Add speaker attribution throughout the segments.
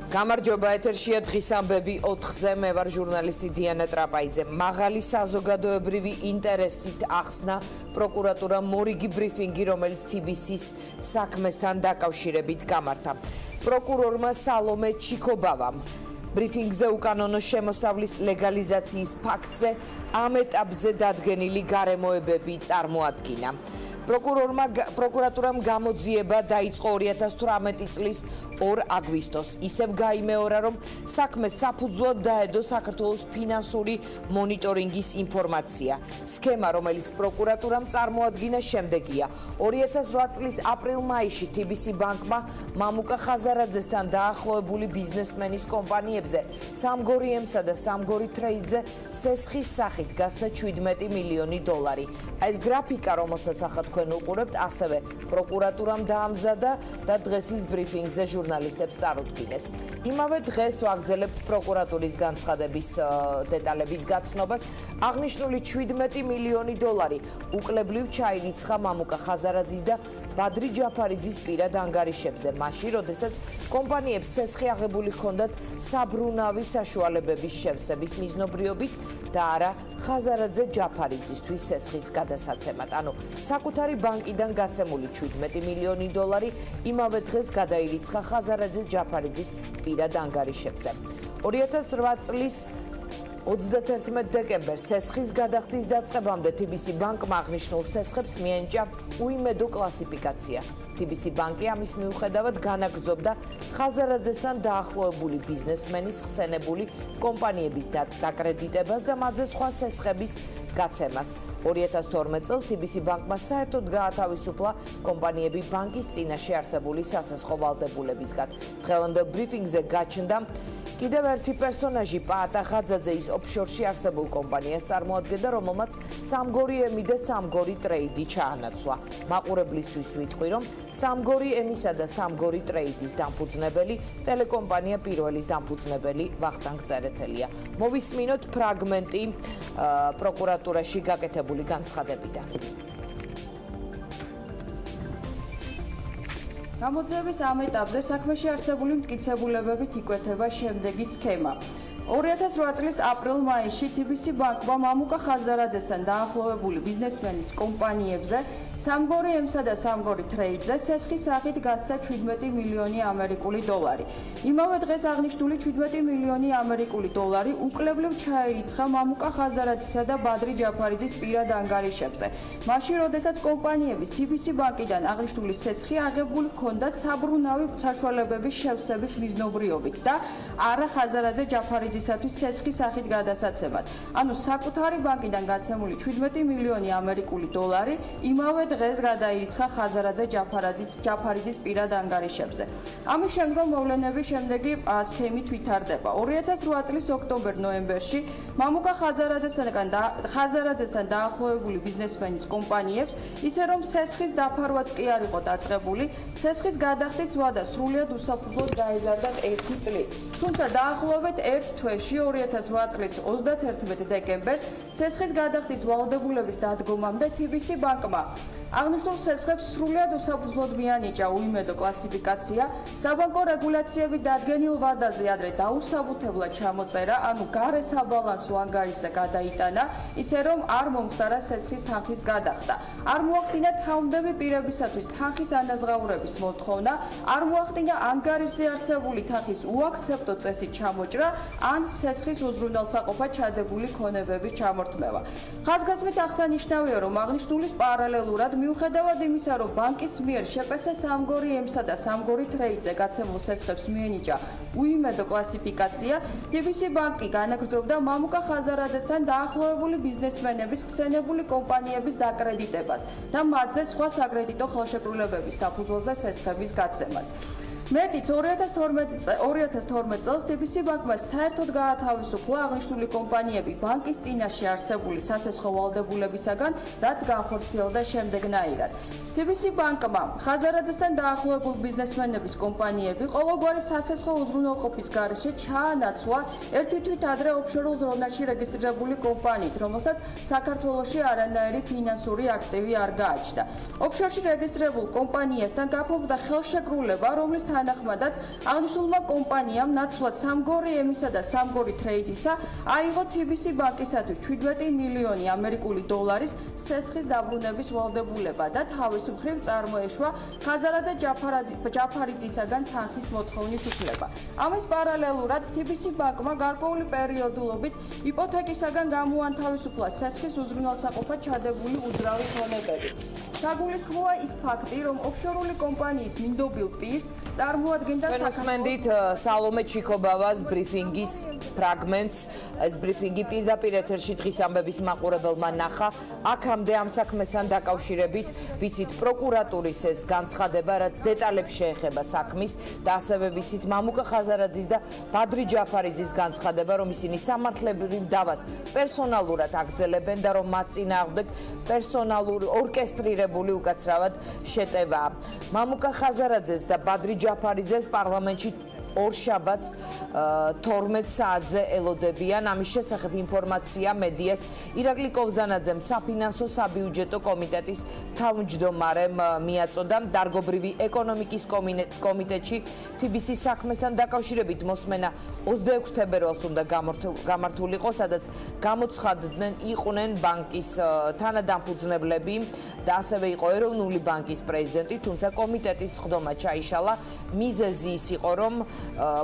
Speaker 1: გამარჯობა ეთერშია დღის ამბები 4-ზე მე ვარ ჟურნალისტი დიანა ტრაპაიძე. მაღალი საზოგადოებრივი ინტერესით ახსნა პროკურატურამ მორიგი ბრიფინგი, რომელიც TBC-ის საქმესთან დაკავშირებით გამართა. პროკურორმა სალომე ჩიქობავამ ბრიფინგზე უკანონო შემოსავლის ლეგალიზაციის ფაქტზე ამ ეტაპზე დადგენილი გარემოებები წარმოადგინა. პროკურატურამ გამოძიება დაიწყო 2018 წლის 2 აგვისტოს. ისევ გაიმეორა, რომ საქმეს საფუძვლად დაედო საქართველოს ფინანსური მონიტორინგის ინფორმაცია. სქემა, რომელიც პროკურატურამ წარმოადგინა, შემდეგია. 2008 წლის აპრილ-მაისში TBC ბანკმა მამუკა ხაზარაძესთან დაახლოებული ბიზნესმენის კომპანიებზე სამგორიემსა და სამგორი ტრეიდზე სესხის სახით გასცა 17 მილიონი დოლარი. ეს გრაფიკა, რომელსაც ახლა თქვენ უყურებთ, ასევე პროკურატურამ დაამზადა და დღეს ის ბრიფინგზე ჟურნალისტებს წარუდგინეს. იმავე დღეს ვაგრძელებთ პროკურატურის განცხადების დეტალების გაცნობას. აღნიშნული 17 მილიონი დოლარი უკლებლივ ჩაირიცხა მამუკა ხაზარაძის და ბადრი ჯაფარიძის პირად ანგარიშებზე, მაშინ, როდესაც კომპანიებს სესხი აღებული ჰქონდათ საბრუნავი საშუალებების შევსების მიზნობრიობით და არა ხაზარაძე ჯაფარიძისთვის სესხის გადასაცემად. ანუ საკუთარი ბანკიდან გაცემული 17 მილიონი დოლარი იმავე დღეს გადაირიცხა ხაზარაძე ჯაფარიძის პირად ანგარიშებზე. 2008 წლის 31 დეკემბერს სესხის გადახდის დაწყებამდე TBC ბანკმა აღნიშნულ სესხებს მიენიჭა უიმედო კლასიფიკაცია. TBC ბანკი ამის მიუხედავად განაგრძობდა ხაზარაძესთან დაახლოებული ბიზნესმენის ხსენებული კომპანიების დაკრედიტებას და მათზე სხვა სესხების გაცემას. 2012 წელს TBC ბანკმა საერთოდ გაათავისუფლა კომპანიები ბანკის წინაშე არსებული სასესხო ვალდებულებისგან. დღევანდელ ბრიფინგზე გაჩნდა კიდევ ერთი პერსონაჟი, პაატა ხაძაძე, ის ოფშორში არსებულ კომპანიას წარმოადგენდა, რომელმაც სამგორი ემი და სამგორი ტრეიდი ჩაანაცვლა. მაყურებლისთვის ვიტყვი, რომ სამგორი ემისა და სამგორი ტრეიდის დამფუძნებელი ტელეკომპანია პირველის დამფუძნებელი ვახტანგ წერეთელია. მოვისმინოთ ფრაგმენტი პროკურატურაში გაკეთებული განცხადებიდან.
Speaker 2: გამოძიების ამ ეტაპზე საქმეში არსებული მტკიცებულებებით იკვეთება შემდეგი სქემა. 2008 წლის აპრილ-მაისში TBC ბანკმა მამუკა ხაზარაძესთან დაახლოებული ბიზნესმენის კომპანიებზე სამგორი ემსა და სამგორი ტრეიდზე სესხის სახით გასცა 17 მილიონი ამერიკული დოლარი. იმავე დღეს აღნიშნული 17 მილიონი ამერიკული დოლარი უკლებლივ ჩაირიცხა მამუკა ხაზარაძისა და ბადრი ჯაფარიძის პირად ანგარიშებზე. მაშინ, როდესაც კომპანიების TBC ბანკიდან აღნიშნული სესხი აღებული ჰქონდათ საბრუნავი საშუალებების შევსების მიზნობრიობით და არა ხაზარაძე ჯაფარიძისათვის სესხის სახით გადასაცემად. ანუ საკუთარი ბანკიდან გაცემული 17 მილიონი ამერიკული დოლარი იმავე დღეს გადაირიცხა ხაზარაძე ჯაფარიძის პირად ანგარიშებზე. ამის შემდგომ მოვლენების შემდეგი სქემით ვითარდება. 2008 წლის ოქტომბერ-ნოემბერში მამუკა ხაზარაძესთან დაახლოებული ბიზნესმენის კომპანიებს, ისე რომ სესხის დაფარვაც კი არ იყო დაწყებული, სესხის გადახდის ვადა სრულად უსაფუძვლოდ გაეზარდათ 1 წლით. თუმცა დაახლოებით 1 თვეში 2008 წლის 31 დეკემბერს სესხის გადახდის ვალდებულების დადგომამდე TBC ბანკმა აღნიშნულ სესხებს სრულად უსაფუძვლოდ მიანიჭა უიმედო კლასიფიკაცია, საბანკო რეგულაციები დადგენილ ვადაზე ადრე დაუსაბუთებლად ჩამოწერა, ანუ გარე საბალანსო ანგარიშზე გადაიტანა, ისე რომ არ მომხდარა სესხის თანხის გადახდა. არ მოახდინა თანმდები პირებისათვის თანხის ანაზღაურების მოთხოვნა, არ მოახდინა ანგარიშზე არსებული თანხის უაქცეპტო წესით ჩამოჭრა, ან სესხის უზრუნველსაყოფად ჩადებული ქონებების ჩამორთმევა. ხაზგასმით აღსანიშნავია, რომ აღნიშნულის პარალელურად მიუხედავად იმისა, რომ ბანკის მიერ შპს სამგორი ემსა და სამგორი ტრეიდზე გაცემულ სესხებს მიენიჭა უიმედო კლასიფიკაცია, TBC ბანკი განაგრძობდა მამუკა ხაზარაძესთან დაახლოებული ბიზნესმენების ხსენებული კომპანიების დაკრედიტებას და მათზე სხვა საკრედიტო ხელშეკრულებების საფუძველზე სესხების გაცემას. მეტიც 2012 წელს TBC ბანკმა საერთოდ გაათავისუფლა აღნიშნული კომპანიები ბანკის წინაშე არსებული სასესხო ვალდებულებისაგან, რაც განხორციელდა შემდეგნაირად. TBC ბანკმა ხაზარაძესთან დაახლოებული ბიზნესმენების კომპანიები ყოველგვარი სასესხო უზრუნველყოფის გარეშე ჩაანაცვლა ერთი თვით ადრე ოფშორულ ზონაში რეგისტრირებული კომპანიით, რომელსაც საქართველოში არანაირი ფინანსური აქტივი არ გააჩნდა. ოფშორში რეგისტრირებულ კომპანიასთან გაფორმდა ხელშეკრულება, რომლის თანახმადაც აღნიშნულმა კომპანიამ ნაცვლად სამგორი ემისა და სამგორი ტრეიდისა აიღო TBC ბანკისათვის 17 მილიონი ამერიკული დოლარის სესხის დაბრუნების ვალდებულება და თავის მხრივ წარმოეშვა ხაზარაძე ჯაფარიძისაგან თანხის მოთხოვნის უფლება. ამის პარალელურად TBC ბანკმა გარკვეული პერიოდულობით იპოთეკისაგან გამოანთავისუფლა სესხის უზრუნველსაყოფად ჩადებული უძრავი ხონებები. საგულისხმოა ის ფაქტი, რომ ოფშორული კომპანიის მინდობილ პირს წარმოადგენდა
Speaker 1: საქართველოს სალომე ჩიქობავას ბრიფინგის ფრაგმენტს. ეს ბრიფინგი პირდაპირ ეთერში დღის ამბების მაყურებელმა ნახა. აქამდე ამ საქმესთან დაკავშირებით ვიცით პროკურატურის ეს განცხადება, რაც დეტალებს შეეხება საქმის და ასევე ვიცით მამუკა ხაზარაძის და ბადრი ჯაფარიძის განცხადება, რომ ისინი სამართლებრივ დავას პერსონალურად აგრძელებენ და რომ მათ წინააღმდეგ პერსონალური ორკესტრირებული უკაცრავად შეტევაა. მამუკა ხაზარაძეს და ბადრი ჯაფარიძეს პარლამენტში ორშაბათს 12 საათზე ელოდებიან. ამის შესახებ ინფორმაცია მედიას ირაკლი კოვზანაძემ საფინანსო საბიუჯეტო კომიტეტის თავმჯდომარემ მიაწოდა. დარგობრივი ეკონომიკის კომიტეტში TBC საქმესთან დაკავშირებით მოსმენა 26 თებერვალს უნდა გამართულიყო, სადაც გამოცხადდნენ იყვნენ ბანკის თანადამფუძნებლები და ასევე იყო ეროვნული ბანკის პრეზიდენტი, თუმცა კომიტეტის სხდომა ჩაიშალა. მიზეზი ის იყო, რომ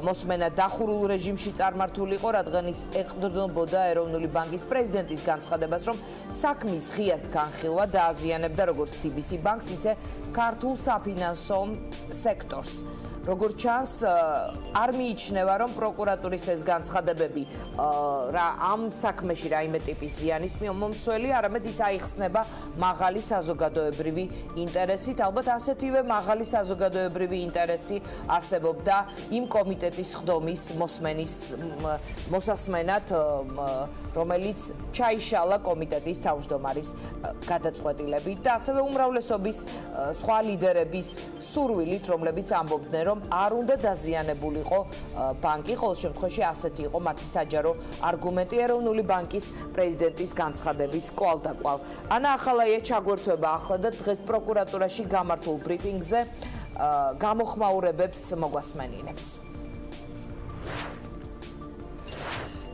Speaker 1: მოსმენა დახურულ რეჟიმში წარმართულიყო, რადგან ის ეყრდნობოდა ეროვნული ბანკის პრეზიდენტის განცხადებას, რომ საქმის ღიად განხილვა დააზიანებდა როგორც TBC ბანკს, ისე ქართულ საფინანსო სექტორს. როგორც ჩანს, არ მიიჩნევა, რომ პროკურატურის ეს განცხადებები ამ საქმეში რაიმე ტიპის ზიანის მომცველი, არამედ ის აიხსნება მაღალი საზოგადოებრივი ინტერესით. ალბათ ასეთივე მაღალი საზოგადოებრივი ინტერესი არსებობდა იმ კომიტეტის სხდომის მოსასმენად, რომელიც ჩაიშალა კომიტეტის თავმჯდომარის გადაწყვეტილებით და ასევე უმრავლესობის სხვა ლიდერების სურვილით, რომლებიც ამბობდნენ, რომ არ უნდა დაზიანებულიყო ბანკი. ყოველ შემთხვევაში ასეთი იყო მათი საჯარო არგუმენტი ეროვნული ბანკის პრეზიდენტის განცხადების კვალდაკვალ. ანა ახალაია ჩაგვერთვება ახლა და დღეს პროკურატურაში გამართულ ბრიფინგზე გამოხმაურებებს მოგვასმენინებს.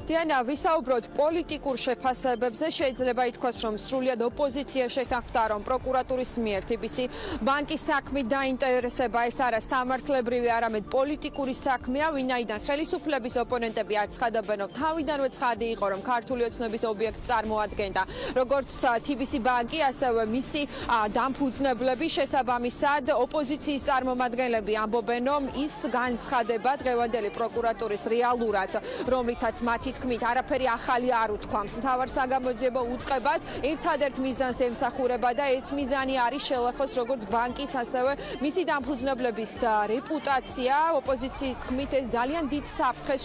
Speaker 3: დიანა, ვისაუბროთ პოლიტიკურ შეფასებებზე. შეიძლება ითქვას, რომ სრულიად ოპოზიცია შეთანხმდა, რომ პროკურატურის მიერ TBC ბანკის საქმით დაინტერესება ეს არა სამართლებრივი, არამედ პოლიტიკური საქმეა, ვინაიდან ხელისუფლების ოპონენტები აცხადებენ, რომ თავიდანვე ცხადი იყო, რომ ქართული ოცნების ობიექტს წარმოადგენდა როგორც TBC ბანკი, ასევე მისი დამფუძნებლები. შესაბამისად, ოპოზიციის წარმომადგენლები ამბობენ, რომ ის განცხადება დღევანდელი პროკურატურის რეალურად, რომლითაც მათი თქმით, არაფერი ახალი არ უთქვამს მთავარ საგამოძიებო უწყებას, ერთადერთ მიზანს ემსახურება და ეს მიზანი არის შელახოს როგორც ბანკის, ასევე მისი დამფუძნებლების რეპუტაცია. ოპოზიციის თქმით, ეს ძალიან დიდ საფრთხეს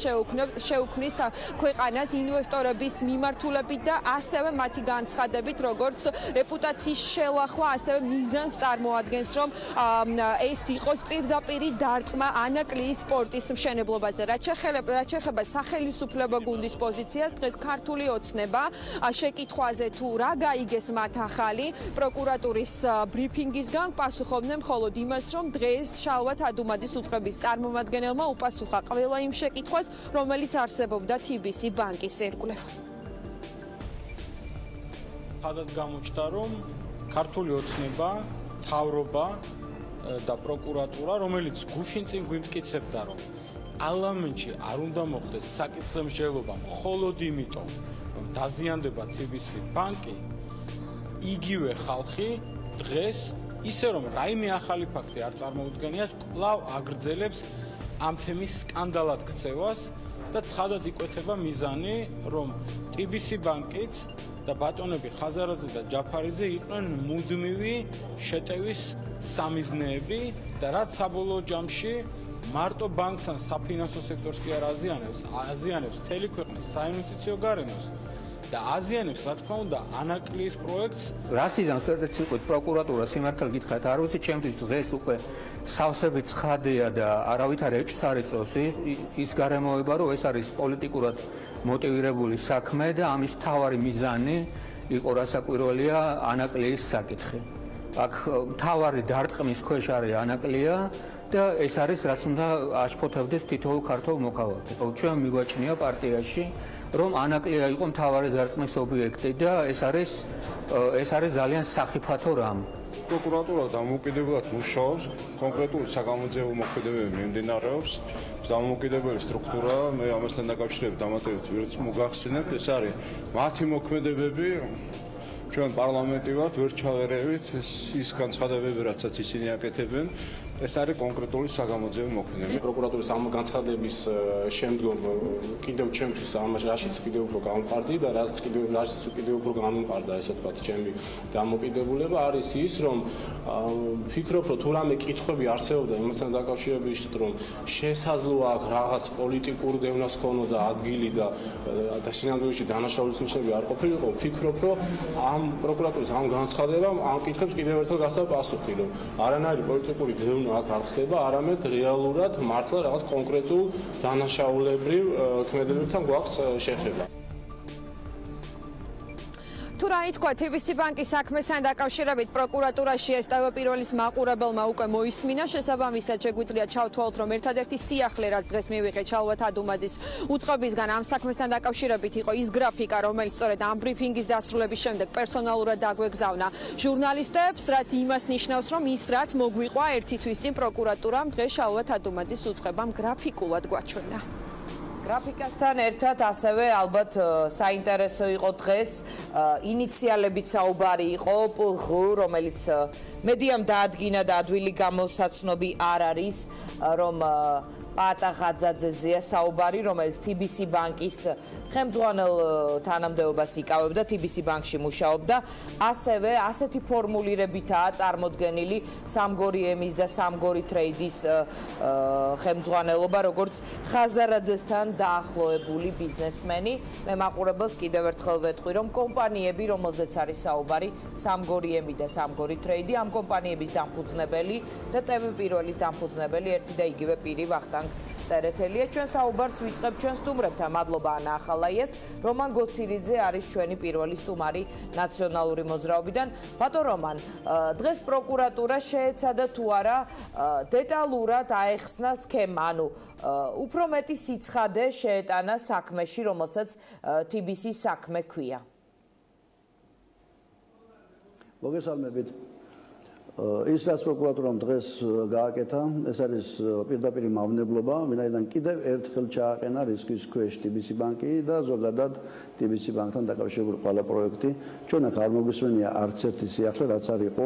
Speaker 3: შეუქმნის ქვეყანას ინვესტორების მიმართულებით და ასევე მათი განცხადებით, როგორც რეპუტაციის შელახვა, ასევე მიზანს წარმოადგენს, რომ ეს იყოს პირდაპირი დარტყმა ანაკლიის სპორტის მშენებლობაზე. რაც შეეხება სახელმწიფო გუნდის პოზიციას, დღეს ქართული ოცნება შეკითხვაზე თუ რა გაიგეს მათ ახალი პროკურატურის ბრიფინგისგან პასუხობდნენ მხოლოდ იმას, რომ დღეს შალვა თადუმაძის უწყების წარმომადგენელმა უპასუხა ყველა იმ შეკითხვას, რომელიც არსებობდა TBC ბანკის ირგვლივ.
Speaker 4: ხადად გამოჩნდა, რომ ქართული ოცნება, მთავრობა და პროკურატურა, რომელიც გუშინ წინ გვიმტკიცებდა, რომ პარლამენტში არ უნდა მოხდეს საკითხმსჯელობა მხოლოდ იმიტომ, რომ დაზიანდება TBC ბანკი, იგივე ხალხი დღეს ისე რომ რაიმე ახალი ფაქტი არ წარმოუდგენიათ, კვლავ აგრძელებს ამ თემის სკანდალად ქცევას და ცხადად იკვეთება მიზანი, რომ TBC ბანკიც და ბატონები ხაზარაძე და ჯაფარიძე იყვნენ მუდმივი შეტევის სამიზნეები და რაც საბოლოო ჯამში მარტო ბანკს ან საფინანსო სექტორს კი არ აზიანებს მთელი ქვეყნის საინვესტიციო გარემოს და აზიანებს, რა თქმა უნდა, ანაკლიის პროექტს.
Speaker 5: რასიდან სპეციფიკურად პროკურატურა სიმართლე გითხრათ, არ ვიცი, ჩემთვის დღეს უკვე სავსები ცხადია და არავითარ ეჭვს არ იწვევს ის გარემოება, რომ ეს არის პოლიტიკურად მოტივირებული საქმე და ამის მთავარი მიზანი იყო და ეს არის რაც უნდა აშფოთებდეს თითოეულ ქართულ მოქალაქეს. ჩვენ მიგვაჩნია პარტიაში რომ ანაკლია იყო მთავარი დარტყმის ობიექტი და ეს არის ძალიან სახიფათო რამ.
Speaker 6: პროკურატურა დამოუკიდებლად მუშაობს, კონკრეტული საგამოძიებო მოქმედებები მიმდინარეობს, დამოუკიდებელი სტრუქტურა, მე ამასთან დაკავშირებით დამატებით ვერც მოგახსენებთ, ეს არის მათი მოქმედებები, ჩვენ პარლამენტი ვართ, ვერ ჩავერევით, ის განცხადებები, რასაც ისინი აკეთებენ, ეს არის კონკრეტული საგამოძიებო მოქმედებები.
Speaker 7: პროკურატურის ამ განცხადების შემდგომ კიდევ ჩემთვის რაშიც კიდევ უფრო გამყარდი და რაშიც კიდევ უფრო გამიმყარდა, ესე ვთქვათ, ჩემი დამოკიდებულება არის ის, რომ ვფიქრობ, რომ თუ რამე კითხვები არსებობდა იმასთან დაკავშირებით, რომ შესაძლოა აქ რაღაც პოლიტიკურ დევნას ქონოდა ადგილი და სინამდვილეში დანაშაულის ნიშნები არ ყოფილიყო, ვფიქრობ, რომ ამ პროკურატურის ამ განცხადებამ ამ კითხვებს კიდევ ერთხელ გასცა პასუხი, რომ არანაირი პოლიტიკური დევნა აქ არ ხდება, არამედ რეალურად მართლა რაღაც კონკრეტულ დანაშაულებრივ ქმედებებთან გვაქვს შეხება.
Speaker 3: თუ რა ითქვა TBC ბანკის საქმესთან დაკავშირებით პროკურატურაში ეს თავდაპირველის მაყურებელმა უკვე მოისმინა, შესაბამისად შეგვიძლია ჩავთვალოთ, რომ ერთადერთი სიახლე, რაც დღეს მივიღეთ ჩალვა თადუმაძის უწყებისგან ამ საქმესთან დაკავშირებით იყო ის გრაფიკა, რომელიც სწორედ ამ ბრიფინგის დასრულების შემდეგ პერსონალურად დაგვეგზავნა ჟურნალისტებს, რაც იმას ნიშნავს, რომ ის რაც მოგვიყვა ერთი თვის წინ პროკურატურამ დღეს ჩალვა თადუმაძის უწყებამ გრაფიკულად გვაჩვენა.
Speaker 1: გრაფიკასთან ერთად ასევე ალბათ საინტერესო იყო დღეს ინიციალებით საუბარი იყო პლღ, რომელიც მედიამ დაადგინა და ადვილი გამოსაცნობი არ არის, რომ პატა ღაძაძეზეა საუბარი, რომელიც TBC ბანკის ხელმძღვანელ თანამდებობას იკავებდა, TBC ბანკში მუშაობდა. ასევე ასეთი ფორმულირებითაა წარმოდგენილი სამგორი ემის და სამგორი ტრეიდის ხელმძღვანელობა, როგორც ხაზარაძესთან დაახლოებული ბიზნესმენი. მე მაყურებელს კიდევ ერთხელ ვეთქვი, რომ კომპანიები, რომელზეც არის საუბარი, სამგორი ემი და სამგორი ტრეიდი, ამ კომპანიების დამფუძნებელი და TV1-ის დამფუძნებელი ერთი და იგივე პირი ვახტანგ წერეთელია. ჩვენ საუბარს ვიწყებთ ჩვენ სტუმრებთან. მადლობა ანა ახალაიას. რომან გოცირიძე არის ჩვენი პირველი სტუმარი ნაციონალური მოძრაობიდან. ბატონ რომან, დღეს პროკურატურა შეეცადა თუ არა დეტალურად აეხსნა სქემა, ანუ უფრო მეტი სიცხადე შეეტანა საქმეში, რომელსაც TBC-ის საქმე ქვია.
Speaker 8: მოგესალმებით. ის რაც პროკურატურამ დღეს გააკეთა, ეს არის პირდაპირ მავნებლობა, ვინაიდან კიდევ ერთხელ ჩააყენა რისკის ქვეშ TBC ბანკი და ზოგადად TBC ბანკთან დაკავშირებული ყველა პროექტი. ჩვენ ახლა არ მოგვისმენია არც ერთი სიახლე, რაც არ იყო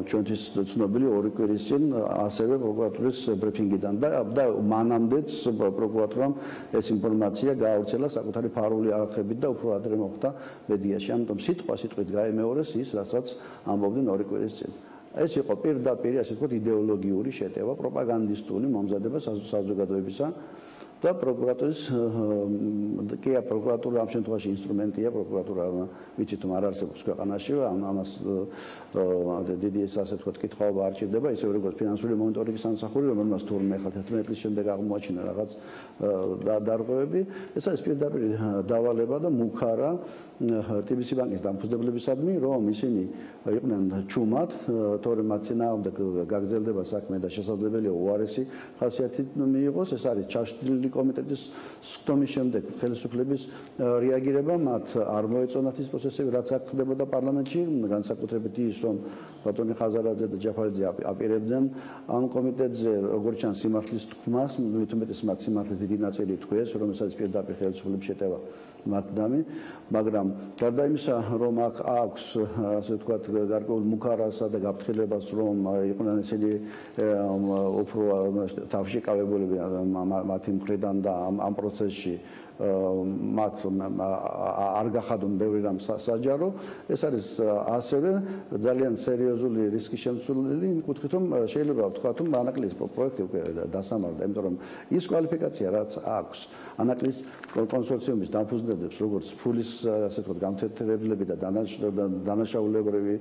Speaker 8: ჩვენთვის ცნობილი ორი კვირის წინ ასევე პროკურატურის ბრიფინგიდან და მანამდეც პროკურატურამ ეს ინფორმაცია გაავრცელა საკუთარი ფარული არხებით და უფრო ადრე მოხდა მედიაში. ამიტომ სიტყვით გაემეორეს ის, რასაც ამბობდნენ ორი კვირის წინ. ეს იყო პირდაპირ, ასე ვთქვათ, იდეოლოგიური შეტევა, პროპაგანდისტული მომზადება საზოგადოებისა და პროკურატურის პროკურატურა ამ შემთხვევაში ინსტრუმენტია, პროკურატურა ვიცით რომ არ არსებობს ქვეყანაში, ამას დიდი ეს ასე ვთქვათ კითხაობა არ ჭირდება, ისე როგორც ფინანსური მონიტორინგის სამსახური, რომელმაც თურმე ახლა 11 წლის შემდეგ აღმოაჩინა რაღაც დარღვევები, ეს არის პირდაპირ დავალება და მუქარა TBC ბანკის დამფუძნებლებისადმი, რომ ისინი იყვნენ ჩუმად, თორემ მათ წინააღმდეგ გაგრძელდება საქმე და შესაძლებელია უარესი ხასიათი მიიღოს, ეს არის ჩაშლილი კომიტეტის სხდომის შემდეგ ხელისუფლების რეაგირება, მათ არ მოეწონათ ის პროცესები, რაც აქ ხდებოდა პარლამენტში, განსაკუთრებით ის, რომ ბატონი ხაზარაძე და ჯაფარიძე აპირებდნენ ამ კომიტეტზე, როგორც ჩანს, სიმართლის თქმას, მით უმეტეს მათ სიმართლის დიდი ნაწილი თქვეს, რომ ეს არის პირდაპირ ხელისუფლების შეტევა მათდამი, მაგრამ გარდა იმისა, რომ აქ აქვს, ასე ვთქვათ, გარკვეულ მუქარასა და გაფრთხილებას, რომ იყვნენ ესენი უფრო თავშეკავებულები მათი მხრიდან და ამ პროცესში მათ არ გახადონ ბევრი რამ საჯარო, ეს არის ასევე ძალიან სერიოზული რისკის შემცვლელი იმ კუთხით, რომ შეიძლება ვთქვათ, რომ ანაკლის პროექტი უკვე დასამარდა, იმიტომ რომ ის კვალიფიკაცია, რაც აქვს ანაკლის კონსორციუმის დამფუძნებლებს, როგორც ფულის ასე ვთქვათ გამთეთრებლები და დანაშაულებრივი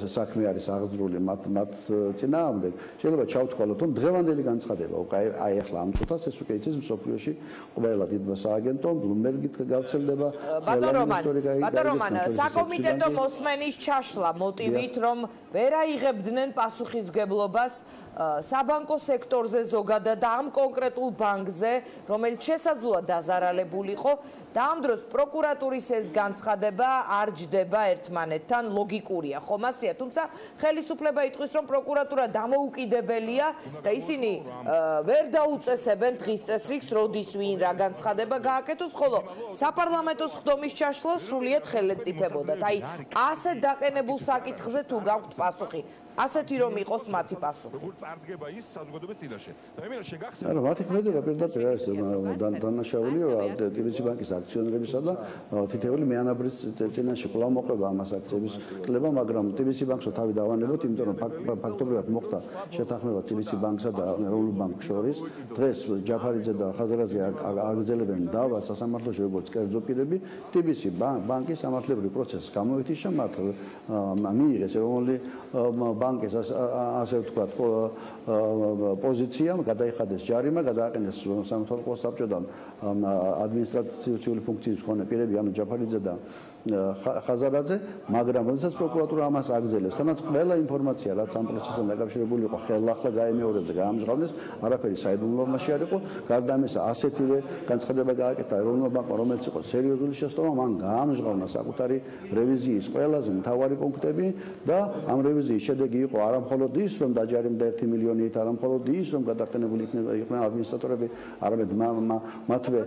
Speaker 8: საქმე არის აღძრული მათ წინააღმდეგ, შეიძლება ჩავთვალოთ, რომ დღევანდელი განცხადება უკვე აი ახლა ამ წუთას ეს უკვე იცის მსოფლიოში ყველა დიდმა სააგენტომ Bloomberg-ით გავრცელდება
Speaker 1: ბატონ რომან საკომიტეტო მოსმენის ჩაშლა მოტივით რომ ვერ აიღებდნენ პასუხისმგებლობას საბანკო სექტორზე ზოგადად და ამ კონკრეტულ ბანკზე რომელიც შესაძლოა დაზარალებულიყო და ამ დროს პროკურატურის ეს განცხადება არ ჯდება ერთმანეთთან ლოგიკურია ხომ ასეა თუმცა ხელისუფლება იტყვის რომ პროკურატურა დამოუკიდებელია და ისინი ვერ დაუწესებენ დღის წესრიგს როდის ვინ რა განცხადება გააკეთოს ხოლო საპარლამენტო სხდომის ჩაშლა სრულიად ხელეწიფებოდათ აი ასე დაყენებულ საკითხზე თუ გაქვთ პასუხი ასეთი რომ იყოს მათი პასუხი.
Speaker 9: როგორ წარდგება ის საზოგადოების წინაშე. და მე შეგახსენე.
Speaker 8: არა, მათი ქმედება პირდაპირ არის დანაშაულია TBC ბანკის აქციონერებისა და თითოეული მეანაბრის წინაშე კვლავ მოყვება ამას აქციების კლება, მაგრამ TBC ბანკს თავი დავანებოთ, იმიტომ რომ ფაქტობრივად მოხდა შეთანხმება TBC ბანკსა და ეროვნულ ბანკს შორის. დღეს ჯაფარიძე და ხაზარაძე აგრძელებენ დავას სასამართლოში როგორც კერძო პირები. TBC ბანკის სამართლებრივ პროცესს გამოეთიშა მათ მიიღეს ეროვნული ბანკის ასე ვთქვათ პოზიციამ გადაიხადეს ჯარიმა, გადააყენეს სამართალო საბჭოდან ადმინისტრაციული ფუნქციის მქონე პირები, ანუ ჯაფარიძე და ხაზარაძე, მაგრამ როდესაც პროკურატურა ამას აგრძელებს, თანაც ყველა ინფორმაცია, რაც ამ პროცესთან დაკავშირებული იყო, ხელახლა გაემეორებდა, გაამჟღავნეს, არაფერი საიდუმლო ნორმაში არ იყო, გარდა ამისა, ასეთივე განცხადება გააკეთა ეროვნულ ბანკმა, რომელიც იყო სერიოზული შეცდომა, მან გაამჟღავნა საკუთარი რევიზიის ყველაზე მთავარი პუნქტები და ამ რევიზიის შედეგი იყო არა მხოლოდ ის, რომ დაჯარიმდა 1 მილიონით, არა მხოლოდ ის, რომ გადაყენებული იყვნენ ადმინისტრატორები, არამედ მათვე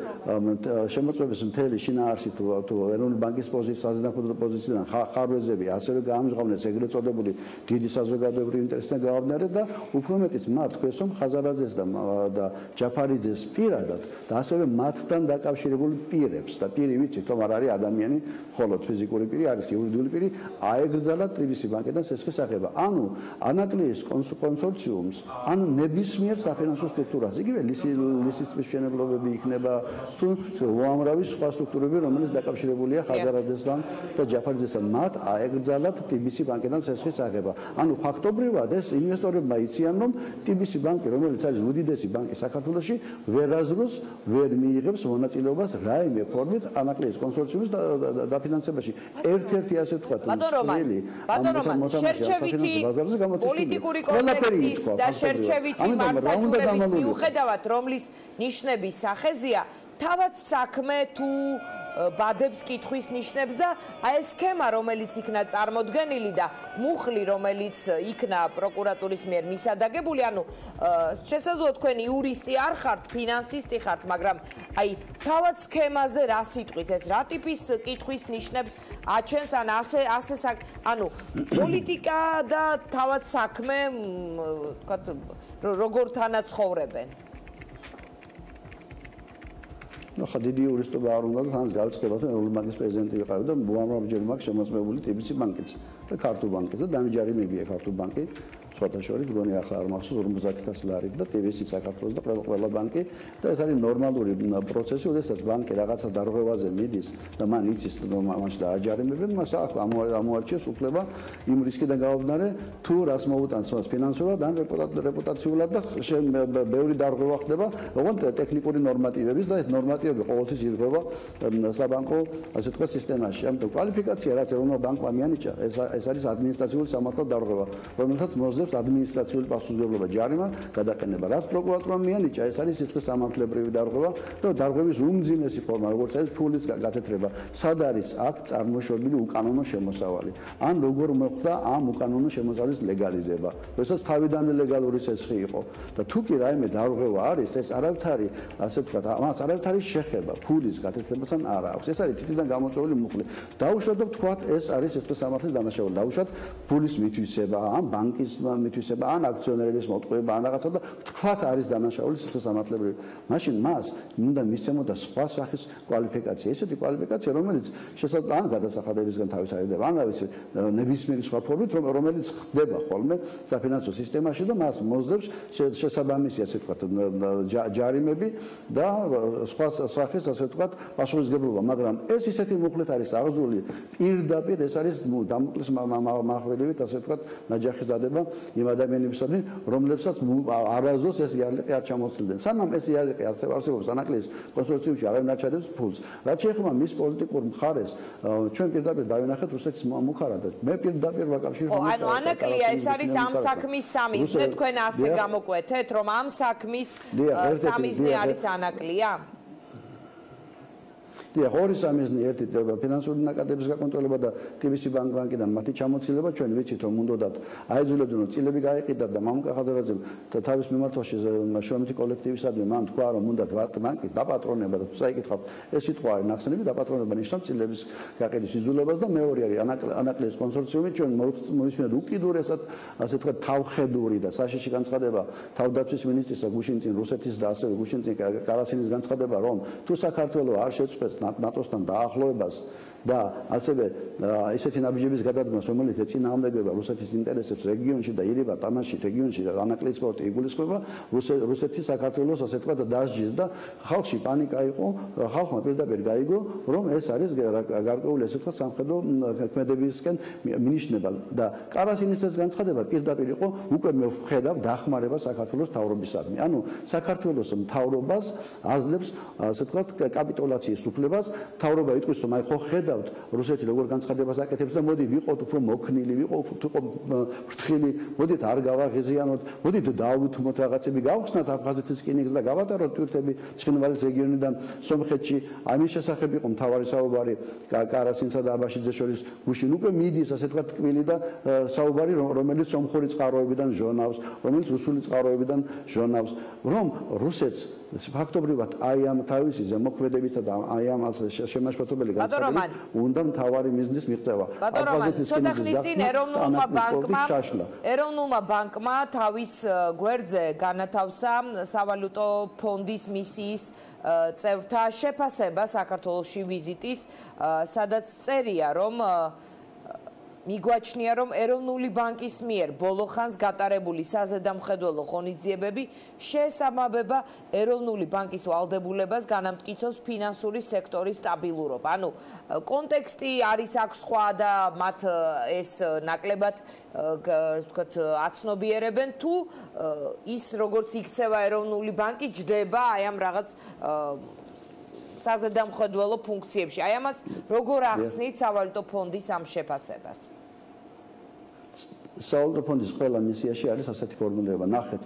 Speaker 8: შემოწმების მთელი შინაარსი თუ ეროვნული ბანკის პოზიციიდან ხარვეზები ასევე გაამჟღავნეს ეგრეთ წოდებული დიდი საზოგადოებრივი ინტერესთან გაავნერეთ და უფრო მეტიც მათ თქვეს რომ ხაზარაძეს და ჯაფარიძეს პირადად და ასევე მათთან დაკავშირებული პირებს და პირი ვიცით რომ არ არის ადამიანი მხოლოდ ფიზიკური პირი არის იურიდიული პირი აეგრძალა TBC ბანკიდან სესხის აღება ანუ ანაკლიის კონსორციუმს ან ნებისმიერ საფინანსო სტრუქტურას იგივე ლისის მშენებლობები იქნება თუ უამრავი სხვა სტრუქტურები რომელიც დაკავშირებულია ხაზარაძესთან და ჯაფარიძესთან მათ აეგრძალათ TBC ბანკიდან სესხის აღება ანუ ფაქტობრივად ეს ინვესტორებმა იციან რომ TBC ბანკი რომელიც არის უდიდესი ბანკი საქართველოში ვერაზროს ვერ მიიღებს მონაწილეობას რაიმე ფორმით ანაკლიის კონსორციუმის დაფინანსებაში ერთ-ერთი ასე ვთქვათ
Speaker 1: ბატონ რომან შერჩევითი პოლიტიკური კონტექსტის და შერჩევითი მარცხაჭურების მიუხედავად რომლის ნიშნები სახეზია თავად საქმე თუ ბადებს კითხვის ნიშნებს და აი ეს სქემა რომელიც იქნა წარმოდგენილი და მუხლი რომელიც იქნა პროკურატურის მიერ მისადაგებული ანუ შესაძლოა თქვენი იურისტი არ ხართ ფინანსისტი ხართ მაგრამ აი თავად სქემაზე რა სიტყვით ეს რა ტიპის კითხვის ნიშნებს აჩენს ან ასე ანუ პოლიტიკა და თავად საქმე ვთქვათ როგორ თანაცხოვრებენ
Speaker 8: ხა დიდი იურისტობა არ უნდა და თანაც გავიწყდება რომ ეროვნული ბანკის პრეზიდენტი ვიყავი და უამრავჯერ მაქვს შემოწმებული TBC ბანკიც და ქართულ ბანკიც და დამჯარიმებია ქართულ ბანკი სხვათა შორის მგონი ახლა არ მახსოვს 50000 ლარი და TBC საქართველოს და ყველა ბანკი და ეს არის ნორმალური პროცესი, როდესაც ბანკი რაღაცა დარღვევაზე მიდის და მან იცის რომ მაშინ დააჯარიმებენ, მას ამოარჩიეს უფლება იმ რისკიდან გამომდინარე თუ რას მოუტანს მას ფინანსურად ან რეპუტაციულად და ბევრი დარღვევა ხდება, ოღონდ ტექნიკური ნორმატივების და ეს ნორმატივები ყოველთვის ირღვევა საბანკო ასე თქვა სისტემაში. ამიტომ კვალიფიკაცია რაც ეროვნულ ბანკმა მიანიჭა, ეს არის ადმინისტრაციული სამართალ დარღვევა, რომელსაც მოსდევს ადმინისტრაციული პასუხისმგებლობა ჯარიმა გადაყენება. რაც პროკურატურამ მიანიჭა, ეს არის სისხლის სამართლებრივი დარღვევა და დარღვევის უმძიმესი ფორმა, როგორც არის ფულის გათეთრება. სად არის აქ წარმოშობილი უკანონო შემოსავალი? ან როგორ მოხდა ამ უკანონო შემოსავლის ლეგალიზება? როდესაც თავიდანვე ლეგალური სესხი იყო და თუ კი რაიმე დარღვევა არის, ეს არავითარი, ასე ვთქვათ, ამას არავითარი შეხება ფულის გათეთრებასთან არ აქვს. ეს არის თითიდან გამოწვეული მუხლი. დაუშვათ და ვთქვათ, ეს არის სისხლის სამართლის დანაშაული. დაუშვათ ფულის მითვისება ან ბანკის მითვისება ან აქციონერების მოტყუება ან რაღაცა და ვთქვათ არის დანაშაული სისხლის სამართლებრივი. მაშინ მას უნდა მისცემოდა სხვა სახის კვალიფიკაცია. ესეთი კვალიფიკაცია, რომელიც შესაძლოა ან გადასახადებისგან თავის არიდება, ან რა ვიცი, ნებისმიერი სხვა ფორმით, რომელიც ხდება ხოლმე საფინანსო სისტემაში და მას მოსდევს შესაბამისი, ასე ვთქვათ, ჯარიმები და სხვა სახის, ასე ვთქვათ, პასუხისმგებლობა, მაგრამ ეს ისეთი მუხლით არის აღზული პირდაპირ ეს არის დამოკლის მახველივით, ასე ვთქვათ, ნაჯახის დადება იმ ადამიანებისადმი, რომლებსაც არასდროს ეს იარლიყი არ ჩამოцлდნენ. სანამ ეს იარლიყი არსებობს ანაკლიის კონსორციუმში აღარ აჩადებს ფულს. რაც შეეხება მის პოლიტიკურ მხარეს, ჩვენ პირდაპირ დავინახეთ რუსეთის მუხარა და მე პირდაპირ ვაკავშირებ.
Speaker 1: ანუ ანაკლია ეს არის ამ საქმის სამიზნე, თქვენ ასე გამოკვეთეთ, რომ ამ საქმის სამიზნე არის ანაკლია?
Speaker 8: დიახ, ორი სამიზნე, ერთი ფინანსური ნაკადების გაკონტროლება და TBC ბანკიდან მათი ჩამოცილება, ჩვენ ვიცით რომ უნდათ აიძულებდნენ რომ წილები გაიყიდათ და მამუკა ხაზარაძემ და თავის მიმართვაში შრომითი კოლექტივისადმი მან თქვა რომ უნდათ ბანკის დაპატრონება და თუ წაიკითხავთ ეს სიტყვა არის ნახსენები დაპატრონება ნიშნავს წილების გაყიდვის იძულებას და მეორე არის ანაკლიის კონსორციუმი ჩვენ მოვისმინეთ უკიდურესად ასე თქვა თავხედური და საშიში განცხადება თავდაცვის მინისტრისა გუშინწინ რუსეთის და ასევე გუშინწინ კარასინის განცხადება რომ თუ საქართველოს არ შეწყვეტს ნატოსთან დაახლოებას და ასევე ესეთი ნაბიჯების გადადგმას, რომელიც ეწინააღმდეგება რუსეთის ინტერესებს რეგიონში და ირიბა ტანაში რეგიონში და ანაკლიის პორტი იგულისხმება, რუსეთი საქართველოს ასე თქვა დასჯის და ხალხში პანიკა იყო, ხალხმა პირდაპირ გაიგო, რომ ეს არის გარკვეული ასე თქვა სამხედრო ქმედებისკენ მინიშნება და კარასინის ეს განცხადება პირდაპირ იყო უკვე მე ვხედავ დახმარება საქართველოს მთავრობისადმი. ანუ საქართველოს მთავრობას აძლევს ასე თქვა კაპიტულაციის უფლებას, მთავრობა იტყვის რომ აი ხო ხედავთ რუსეთი როგორ განცხადებას აკეთებს და მოდი ვიყოთ უფრო მოქნილი, ვიყოთ უფრო ფრთხილი, მოდით არ გავაღიზიანოთ, მოდით დავუთმოთ რაღაცები, გავხსნათ აფხაზეთის რკინიგზა და გავატაროთ ტვირთები ცხინვალის რეგიონიდან სომხეთში. ამის შესახებ იყო მთავარი საუბარი კარასინსა და აბაშიძეს შორის გუშინ უკვე მიდის ასე თქვა ტკბილი და საუბარი რომელიც სომხური წყაროებიდან ჟონავს, რომელიც რუსული წყაროებიდან ჟონავს, რომ რუსეთს ფაქტობრივად აი ამ თავისი ზემოქმედებითა და აი ამ შემაშფოთებელი განცხადებით უნდა მთავარი მიზნის მიღწევა.
Speaker 1: ცოტა ხნის წინ ეროვნულმა ბანკმა თავის გვერდზე განათავსა სავალუტო ფონდის მისიის წევრთა შეფასება საქართველოში ვიზიტის, სადაც წერია რომ მიგვაჩნია რომ ეროვნული ბანკის მიერ ბოლო ხანს გატარებული საზედამხედველო ღონისძიებები შეესაბამება ეროვნული ბანკის ვალდებულებას განამტკიცოს ფინანსური სექტორის სტაბილურობა. ანუ კონტექსტი არის აქ სხვა და მათ ეს ნაკლებად ვთქვათ აცნობიერებენ თუ ის როგორც იქცევა ეროვნული ბანკი ჯდება აი ამ რაღაც საზედამხედველო ფუნქციებში. აი ამას როგორ ახსნით სავალუტო ფონდის ამ შეფასებას?
Speaker 8: სავალუტო ფონდის ყველა მისიაში არის ასეთი ფორმულირება. ნახეთ,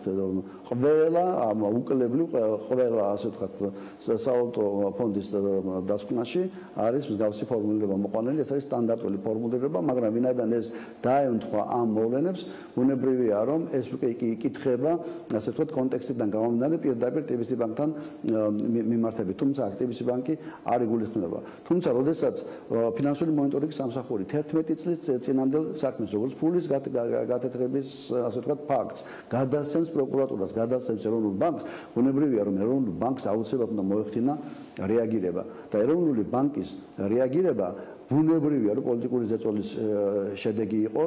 Speaker 8: ყველა უკლებლივ ყველა ასე ვთქვათ სავალუტო ფონდის დასკვნაში არის მსგავსი ფორმულირება მოყვანილი. ეს არის სტანდარტული ფორმულირება, მაგრამ ვინაიდან ეს დაემთხვა ამ მოვლენებს, უნებრივია რომ ეს უკვე იკითხება ასე ვთქვათ კონტექსტიდან გამომდინარე პირდაპირ TBC ბანკთან მიმართებით. თუმცა TBC ბანკი არ იგულისხმება. თუმცა როდესაც ფინანსური მონიტორინგის სამსახური 11 წლის წინანდელ საქმეს, როგორც ფულის გათეთრების ასე ვთქვათ ფაქტს გადასცემს პროკურატურას, გადასცემს ეროვნულ ბანკს, უნებრივია რომ ეროვნულ ბანკს აუცილებლად უნდა მოეხდინა რეაგირება და ეროვნული ბანკის რეაგირება ბუნებრივია რომ პოლიტიკური ზეწოლის შედეგი იყო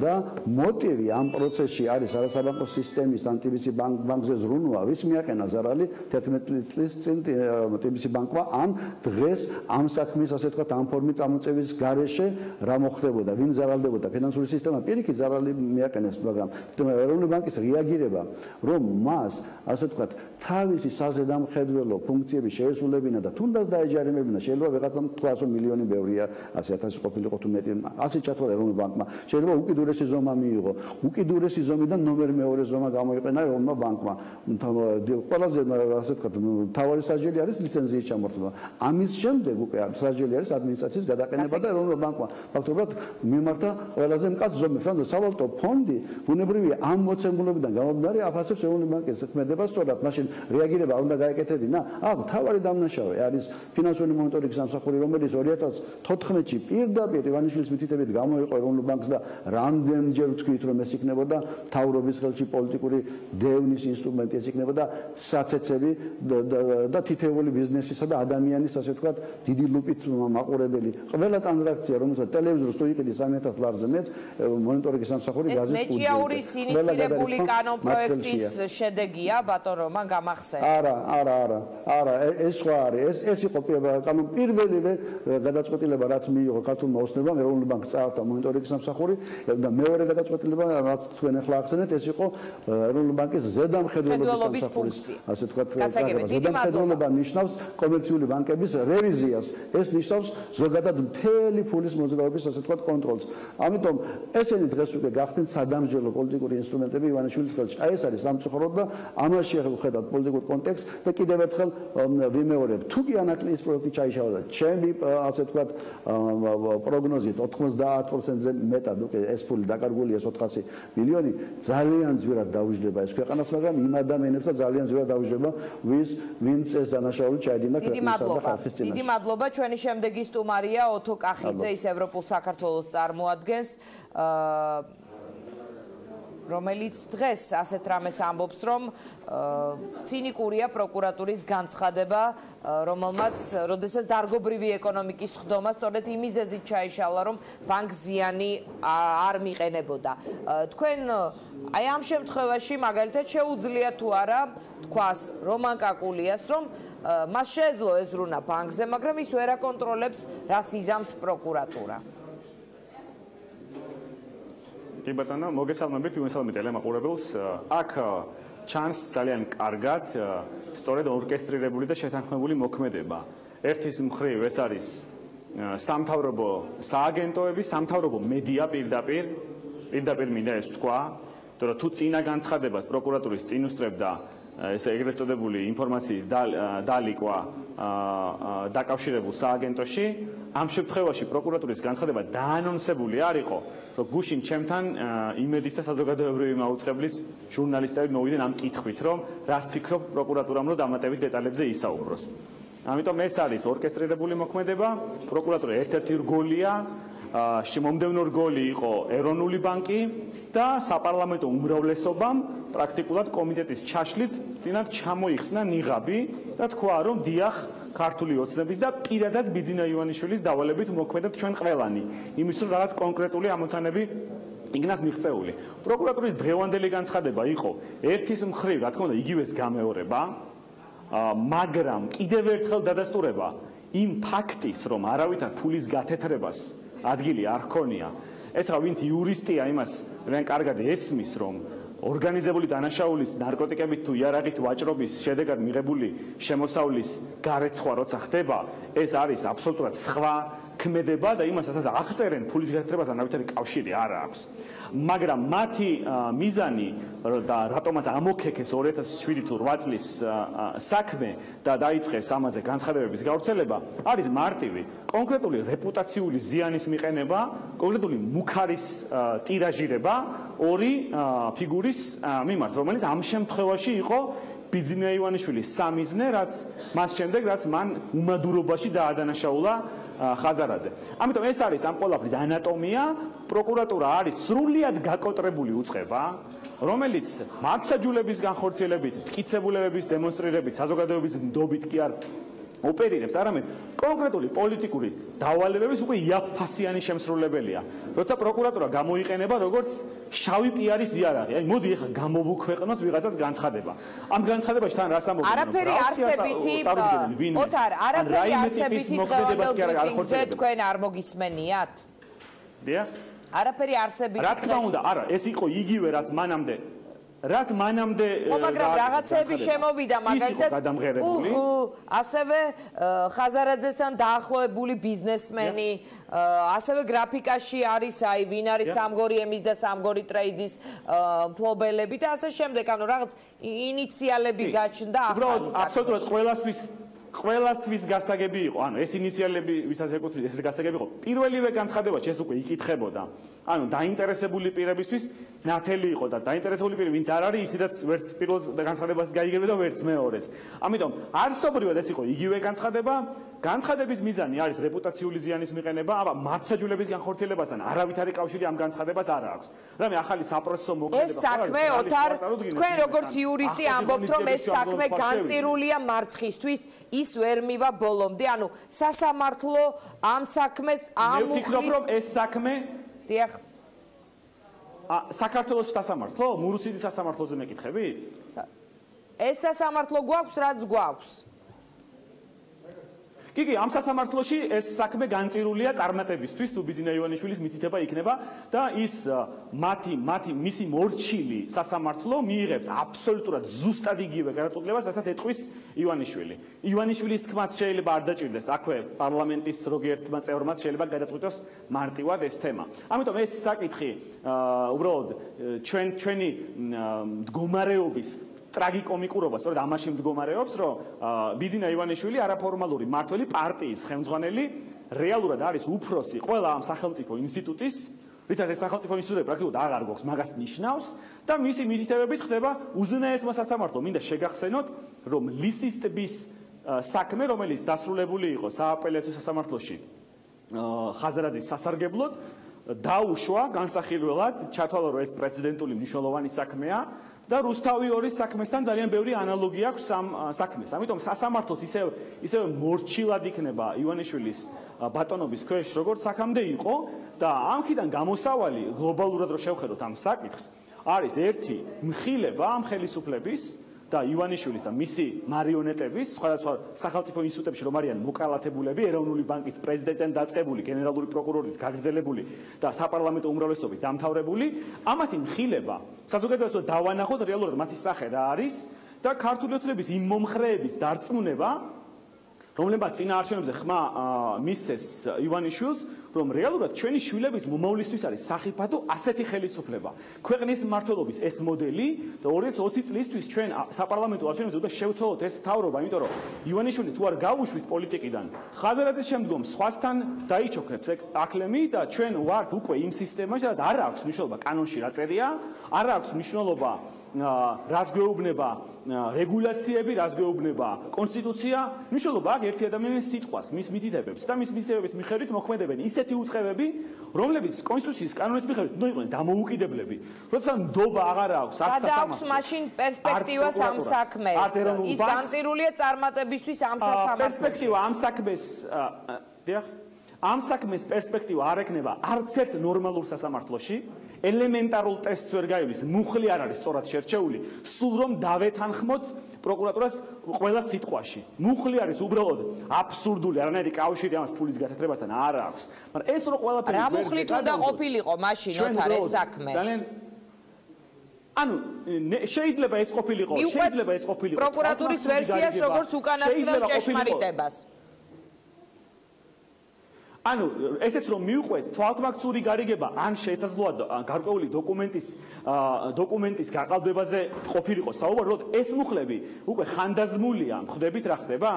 Speaker 8: და მოტივი ამ პროცესში არის არასაბანკო სისტემის TBC ბანკზე ზრუნვა, ვის მიაყენა ზარალი 11 წლის წინ TBC ბანკმა ან დღეს ამ საქმის ასე ვთქვათ ამ ფორმის წამოწევის გარეშე რა მოხდებოდა, ვინ ზარალდებოდა ფინანსური სისტემა პირიქით ზარალი მიაყენეს, მაგრამ ეროვნული ბანკის რეაგირება რომ მას ასე ვთქვათ თავისი საზედამხედველო ფუნქციები შეესრულებინა და თუნდაც დაეჯარიმებინა, შეიძლება ვიღაცამ თქვას რომ მილიონი ბევრია 100,000 ყოფილიყო თუ მეტი, ასე ჩათვალა ეროვნულ ბანკმა. შეიძლება უკიდურესი ზომა მიიღო. უკიდურესი ზომიდან ნომერი მეორე ზომა გამოიყენა ეროვნულმა ბანკმა. ყველაზე ასე ვთქვათ, მთავარი სასჯელი არის ლიცენზიის ჩამორთმევა. ამის შემდეგ უკვე სასჯელი არის ადმინისტრაციის გადაყენება და ეროვნულ ბანკმა ფაქტობრივად მიმართა ყველაზე მკაცრ ზომებს. ანუ სავალუტო ფონდი ბუნებრივია ამ მოცემულობიდან გამომდინარე აფასებს ეროვნული ბანკის ქმედებას სწორად, მაშინ რეაგირება უნდა გაეკეთებინა. აქ მთავარი დამნაშავე არის ფინანსური მონიტორინგის სამსახური, რომელიც 2014-ში პირდაპირ ივანიშვილის მითითებით გამოიყო ეროვნულ ბანკს და რამდენჯერ ვთქვით რომ ეს იქნებოდა მთავრობის ხელში პოლიტიკური დევნის ინსტრუმენტი, ეს იქნებოდა საცეცები და თითეული ბიზნესისა და ადამიანის ასე ვთქვათ დიდი ლუპით მაყურებელი. ყველა ტრანზაქცია რომელსაც ტელევიზორს თუ იყიდი 3,000 ლარზე მეც მონიტორინგის სამსახური გაზის
Speaker 1: ფუნქცია. ეს მეჭიაურის ინიციირებული კანონპროექტის შედეგია ბატონ რომან გამახსენე.
Speaker 8: არა, ეს სხვა არის. ეს იყო კანონ პირველივე გადაწყვეტილი გადაწყვეტილება რაც მიიღო ქართულმა ოცნებამ ეროვნული ბანკს წააგდა მონიტორინგის სამსახური და მეორე გადაწყვეტილება რაც თქვენ ახლა ახსენეთ ეს იყო ეროვნული ბანკის ზედამხედველობის სამსახურის ასე ვთქვათ ზედამხედველობა ნიშნავს კომერციული ბანკების რევიზიას ეს ნიშნავს ზოგადად მთელი ფულის მოძრაობის ასე ვთქვათ კონტროლს ამიტომ ესენი დღეს უკვე გახდნენ სადამსჯელო პოლიტიკური ინსტრუმენტები ივანიშვილის ხელში აი ეს არის სამწუხაროდ და ამაში ხედავთ პოლიტიკურ კონტექსტს და კიდევ ერთხელ ვიმეორებ თუ კი ანაკლიის პროექტი ჩაიშალა და ჩემი ასე ვთქვათ პროგნოზით 90%-ზე მეტად უკვე ეს ფული დაკარგულია 400 მილიონი ძალიან ძვირად დაუჯდება ეს ქვეყანას მაგრამ იმ ადამიანებს ძალიან ძვირად დაუჯდება ვინც ეს დანაშაული ჩაედინა ქვეყნისა და ხალხის წინაშე.
Speaker 1: დიდი მადლობა ჩვენი შემდეგი სტუმარია ოთო კახიძე ის ევროპულ საქართველოს წარმოადგენს რომელიც დღეს ასეთ რამეს ამბობს რომ ცინიკურია პროკურატურის განცხადება რომელმაც როდესაც დარგობრივი ეკონომიკის ხდომა სწორედ იმ მიზეზით ჩაიშალა რომ ბანკს ზიანი არ მიყენებოდა თქვენ აი ამ შემთხვევაში მაგალითად შეუძლია თუ არა თქვას რომან კაკულიას რომ მას შეეძლო ეზრუნა ბანკზე მაგრამ ის ვერ აკონტროლებს რას იზამს პროკურატურა
Speaker 10: კი ბატონო, მოგესალმებით, მოგესალმებით ელემაყურებელს. აქ ჩანს ძალიან კარგად სწორედ ორკესტრირებული და შეთანხმებული მოქმედება. ერთის მხრივ ეს არის სამთავრობო სააგენტოები, სამთავრობო მედია პირდაპირ მინდა ეს თქვა, რომ თუ წინა განცხადებას პროკურატურის წინ უსწრებდა ეს ეგრეთ წოდებული ინფორმაციის დალიკვა დაკავშირებულ სააგენტოში ამ შემთხვევაში პროკურატურის განცხადება დაანონსებული არ იყო რომ გუშინ ჩემთან იმედის და საზოგადოებრივი მაუწყებლის ჟურნალისტები მოვიდნენ ამ კითხვით რომ რას ფიქრობ პროკურატურამ რომ დამატებით დეტალებზე ისაუბროს ამიტომ ეს არის ორკესტრირებული მოქმედება პროკურატურა ერთ-ერთი რგოლია შემომდევნო რგოლი იყო ეროვნული ბანკი და საპარლამენტო უმრავლესობამ პრაქტიკულად კომიტეტის ჩაშლით წინათ ჩამოიხსნა ნიღაბი და თქვა რომ დიახ ქართული ოცნების და პირადად ბიძინა ივანიშვილის დავალებით მოქმედებს ჩვენ ყველანი იმის რომ რაღაც კონკრეტული ამოცანები იქნას მიღწეული პროკურატურის დღევანდელი განცხადება იყო ერთის მხრივ რა თქმა უნდა იგივეს გამეორება მაგრამ კიდევ ერთხელ დადასტურება იმ ფაქტის რომ არავითარ ფულის გათეთრებას ადგილი არ ქონია ეს რა ვინც იურისტია იმას ძალიან კარგად ესმის რომ ორგანიზებული დანაშაულის ნარკოტიკებით თუ იარაღით ვაჭრობის შედეგად მიღებული შემოსავლის გარეცხვა როცა ხდება ეს არის აბსოლუტურად სხვა ქმედება და იმას რასაც აღწერენ ფულის გათეთრებასთან არავითარი კავშირი არ აქვს მაგრამ მათი მიზანი და რატომაც ამოქეკეს 2007 თუ 8 წლის საქმე და დაიწყეს ამაზე განცხადებების გავრცელება არის მარტივი კონკრეტული რეპუტაციული ზიანის მიყენება კონკრეტული მუქარის ტირაჟირება ორი ფიგურის მიმართ რომელიც ამ შემთხვევაში იყო ბიძინა ივანიშვილის სამიზნე რაც მას შემდეგ რაც მან უმადურობაში დაადანაშაულა ხაზარაძე. ამიტომ ეს არის ამ ყველაფრის ანატომია, პროკურატურა არის სრულიად გაკოტრებული უწყება, რომელიც მართლმსაჯულების განხორციელებით, მტკიცებულებების დემონსტრირებით, საზოგადოების ნდობით კი არ ოპერირებს, არამედ კონკრეტული პოლიტიკური დავალებების უკვე იაფფასიანი შემსრულებელია. როცა პროკურატურა გამოიყენება როგორც შავი პიარის იარაღი. აი მოდი ახლა გამოვუქვეყნოთ ვიღაცას განცხადება. ამ განცხადებაში თან რას ამბობენ?
Speaker 1: არაფერი არსებითი ოთარ, არაფერი არსებითი დღევანდელ თქვენ არ მოგისმენიათ?
Speaker 10: დიახ.
Speaker 1: არაფერი არსებითი.
Speaker 10: რა თქმა უნდა, არა, ეს იყო იგივე რაც მანამდე ხო
Speaker 1: მაგრამ რაღაცები შემოვიდა მაგალითად ასევე ხაზარაძესთან დაახლოებული ბიზნესმენი ასევე გრაფიკაში არის აი ვინ არის სამგორი ემის და სამგორი ტრეიდის მფლობელები და ასე შემდეგ ანუ რაღაც ინიციალები გაჩნდა ახალი
Speaker 10: აბსოლუტურად ყველასთვის გასაგები იყო ანუ ეს ინიციალები ვისაც ეკუთვნით ეს გასაგები იყო პირველივე განცხადებაში ეს უკვე იკითხებოდა ანუ დაინტერესებული პირებისთვის ნათელი იყო და დაინტერესებული პირი ვინც არ არის ისედაც ვერც პირველ განცხადებას გაიგებდა ვერც მეორეს ამიტომ არსობრივად ეს იყო იგივე განცხადება განცხადების მიზანი არის რეპუტაციული ზიანის მიყენება აბა მართლმსაჯულების განხორციელებასთან არავითარი კავშირი ამ განცხადებას არ აქვს რამე ახალი საპროცესო მოქმედება
Speaker 1: ეს საქმე ოთარ თქვენ როგორც იურისტი ამბობთ რომ ეს საქმე განწირულია მარცხისთვის ის ვერ მივა ბოლომდე ანუ სასამართლო ამ საქმეს
Speaker 10: მე ვფიქრობ რომ ეს საქმე
Speaker 1: დიახ
Speaker 10: საქართველოს სასამართლო მურუსიდის სასამართლოზე მეკითხებით
Speaker 1: ეს სასამართლო გვაქვს რაც გვაქვს
Speaker 10: კი, ამ სასამართლოში ეს საქმე განწირულია წარმატებისთვის, თუ ბიძინა ივანიშვილის მითითება იქნება და ის მისი მორჩილი სასამართლო მიიღებს აბსოლუტურად ზუსტად იგივე გადაწყვეტილებას, რასაც ეთყვის ივანიშვილი. ივანიშვილის თქმაც შეიძლება არ დაჭირდეს, აქვე პარლამენტის ზოგიერთმა წევრმა შეიძლება გადაწყვიტოს მარტივად ეს თემა. ამიტომ ეს საკითხი უბრალოდ ჩვენი მდგომარეობის ტრაგიკომიკურობა სწორედ ამაში მდგომარეობს, რომ ბიძინა ივანიშვილი არაფორმალური მმართველი პარტიის ხელმძღვანელი რეალურად არის უფროსი ყველა ამ სახელმწიფო ინსტიტუტის, რითაც ეს სახელმწიფო ინსტიტუტები პრაქტიკულად აღარ გვაქვს, მაგას ნიშნავს და მისი მითითებებით ხდება უზენაესმა სასამართლომ. მინდა შეგახსენოთ, რომ ლისის ტბის საქმე, რომელიც დასრულებული იყო სააპელაციო სასამართლოში ხაზარაძის სასარგებლოდ, დაუშვა განსახილველად, ჩათვალა რომ ეს პრეცედენტული მნიშვნელოვანი საქმეა და რუსთავი 2-ის საქმესთან ძალიან ბევრი ანალოგია აქვს ამ საქმეს. ამიტომ სასამართლოც ისევ მორჩილად იქნება ივანიშვილის ბატონობის ქვეშ, როგორც აქამდე იყო და ამქიდან გამოსავალი გლობალურად რო შევხედოთ ამ საკითხს, არის ერთი მხილება ამ ხელისუფლების და ივანიშვილის და მისი მარიონეტების სხვადასხვა სახელმწიფო ინსტიტუტებში რომ არიან მოკალათებულები, ეროვნული ბანკის პრეზიდენტთან დაწყებული, გენერალური პროკურორით გაგრძელებული და საპარლამენტო უმრავლესობით დამთავრებული, ამათი მხილება საზოგადოებასო დავანახოთ რეალურად მათი სახე რა არის და ქართული ოცნების იმ მომხრეების დარწმუნება, რომლებაც წინაარჩევნებზე ხმა მისცეს ივანიშვილს, რომ რეალურად ჩვენი შვილების მომავლისთვის არის სახიფათო ასეთი ხელისუფლება. ქვეყნის მმართველობის ეს მოდელი და 2020 წლისთვის ჩვენ საპარლამენტო არჩევნებზე უნდა შევცვალოთ ეს თავრობა, იმიტომ რომ ივანიშვილი თუ არ გავუშვით პოლიტიკიდან, ხაზარაძის შემდგომ სხვასთან დაიჩოქებს აკლემი და ჩვენ ვართ უკვე იმ სისტემაში, სადაც არ აქვს მნიშვნელობა კანონში რა წერია, არ აქვს მნიშვნელობა რას გვეუბნება რეგულაციები, რას გვეუბნება კონსტიტუცია, მნიშვნელობა აქვს ერთი ადამიანის სიტყვას, მის მითითებებს და მის მითითებების მიხედვით მოქმედებენ ისეთი უწყებები, რომლებიც კონსტიტუციის კანონის მიხედვით უნდა იყვნენ დამოუკიდებლები. როცა ნდობა აღარ აქვს
Speaker 1: სადა აქვს მაშინ პერსპექტივას ამ საქმეს. ის განწირულია წარმატებისთვის ამ სასამართლოში.
Speaker 10: პერსპექტივა ამ საქმეს, დიახ, ამ საქმეს პერსპექტივა არ ექნება არც ერთ ნორმალურ სასამართლოში. ელემენტარულ ტესტს ვერ გაივლის, მუხლი არ არის სწორად შერჩეული, სულ რომ დავეთანხმოთ პროკურატურას ყველა სიტყვაში. მუხლი არის უბრალოდ აბსურდული, არანაირი კავშირი ამას ფულის გათეთრებასთან არ აქვს. მაგრამ ეს რო ყველაფერი
Speaker 1: რა მუხლით უნდა ყოფილიყო მაშინ ოთარ ეს საქმე?
Speaker 10: ანუ შეიძლება ეს ყოფილიყო, შეიძლება ეს ყოფილიყო.
Speaker 1: პროკურატურის ვერსიას როგორც უკანასკნელ ჭეშმარიტებას.
Speaker 10: ანუ ესეც რომ მიუყვეთ თვალთმაქცური გარიგება ან შესაძლოა გარკვეული დოკუმენტის გაყალბებაზე ყოფილიყო საუბარი, რომ ეს მუხლები უკვე ხანდაზმულია, ხვდებით რა ხდება?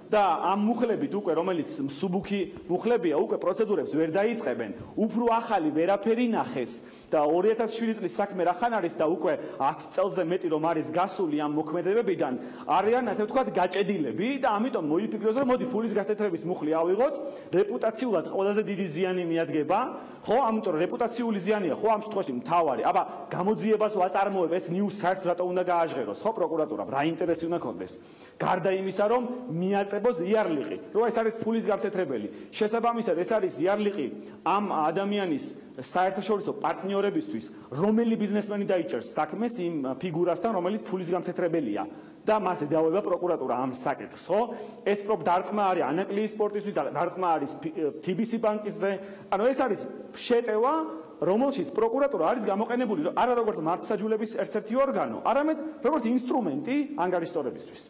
Speaker 10: და ამ მუხლებით უკვე რომელიც მსუბუქი მუხლებია, უკვე პროცედურებს ვერ დაიწყებენ, უფრო ახალი ვერაფერი ნახეს და 2007 წლის საქმე რახან არის და უკვე 10 წელზე მეტი რომ არის გასული ამ მოქმედებებიდან, არიან ასე ვთქვათ გაჭედილები და ამიტომ მოიფიქრეს რომ მოდი ფულის გათეთრების მუხლი ავიღოთ, რეპუტაციულად ყველაზე დიდი ზიანი მიადგება, ხო, ამიტომ რეპუტაციული ზიანია, ხო, ამ შემთხვევაში მთავარი. აბა გამოძიებას ვაწარმოებ, ეს ნიუს საერთოდ რატო უნდა გააჟღეროს, ხო, პროკურატურამ, რა ინტერესი უნდა ქონდეს. გარდა იმისა, რომ მიაწებოს იარლიყი, რომ ეს არის ფულის გათეთრებელი. შესაბამისად, ეს არის იარლიყი ამ ადამიანის საერთაშორისო პარტნიორებისთვის, რომელი ბიზნესმენი დაიჭერს საქმეს იმ ფიგურასთან, რომელიც ფულის გამთეთრებელია. და მასე დავება პროკურატურა ამ საკითხს, ხო? ეს დარტყმა არის ანაკლიის სპორტისთვის, დარტყმა არის TBC ბანკისზე. ანუ ეს არის შეტევა, რომელშიც პროკურატურა არის გამოყენებული არა როგორც მართლმსაჯულების ერთ-ერთი ორგანო, არამედ როგორც ინსტრუმენტი ანგარიშსწორებისთვის.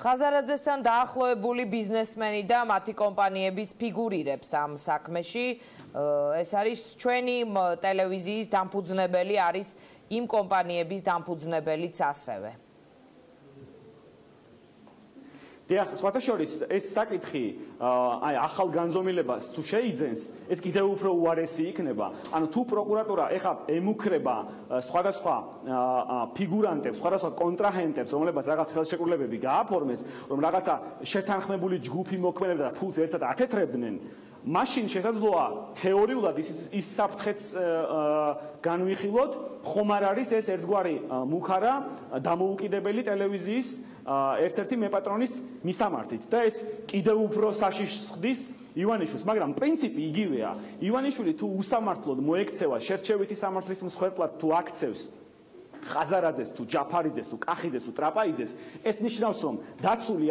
Speaker 1: ხაზარაძესთან დაახლოებული ბიზნესმენი და მათი კომპანიების ფიგურირებს ამ საქმეში. ეს არის ჩვენი ტელევიზიის დამფუძნებელი, არის იმ კომპანიების დამფუძნებელიც ასევე.
Speaker 10: დიახ, სხვათა შორის ეს საკითხი აი ახალ განზომილებას თუ შეიძენს, ეს კიდევ უფრო უარესი იქნება. ანუ თუ პროკურატურა ეხლა ემუქრება სხვადასხვა ფიგურანტებს, სხვადასხვა კონტრაჰენტებს, რომლებსაც რაღაც ხელშეკრულებები გააფორმეს, რომ რაღაცა შეთანხმებული ჯგუფი მოქმედებდა და ფულს ერთად აკეთრებდნენ, მაშინ შესაძლოა თეორიულად ის საფრთხეც განვიხილოთ, ხომ არ არის ეს ერთგვარი მუხარა დამოუკიდებელი ტელევიზიის ერთ-ერთი მეპატრონის მისამართით და ეს კიდევ უფრო საშიშს ხდის ივანიშვილს, მაგრამ პრინციპი იგივეა. ივანიშვილი თუ უსამართლოდ მოექცევა შერჩევითი სამართლის მსხვერპლად თუ აქცევს ხაზარაძეს თუ ჯაფარიძეს თუ კახიძეს თუ ტრაპაიძეს, ეს ნიშნავს, რომ დაცული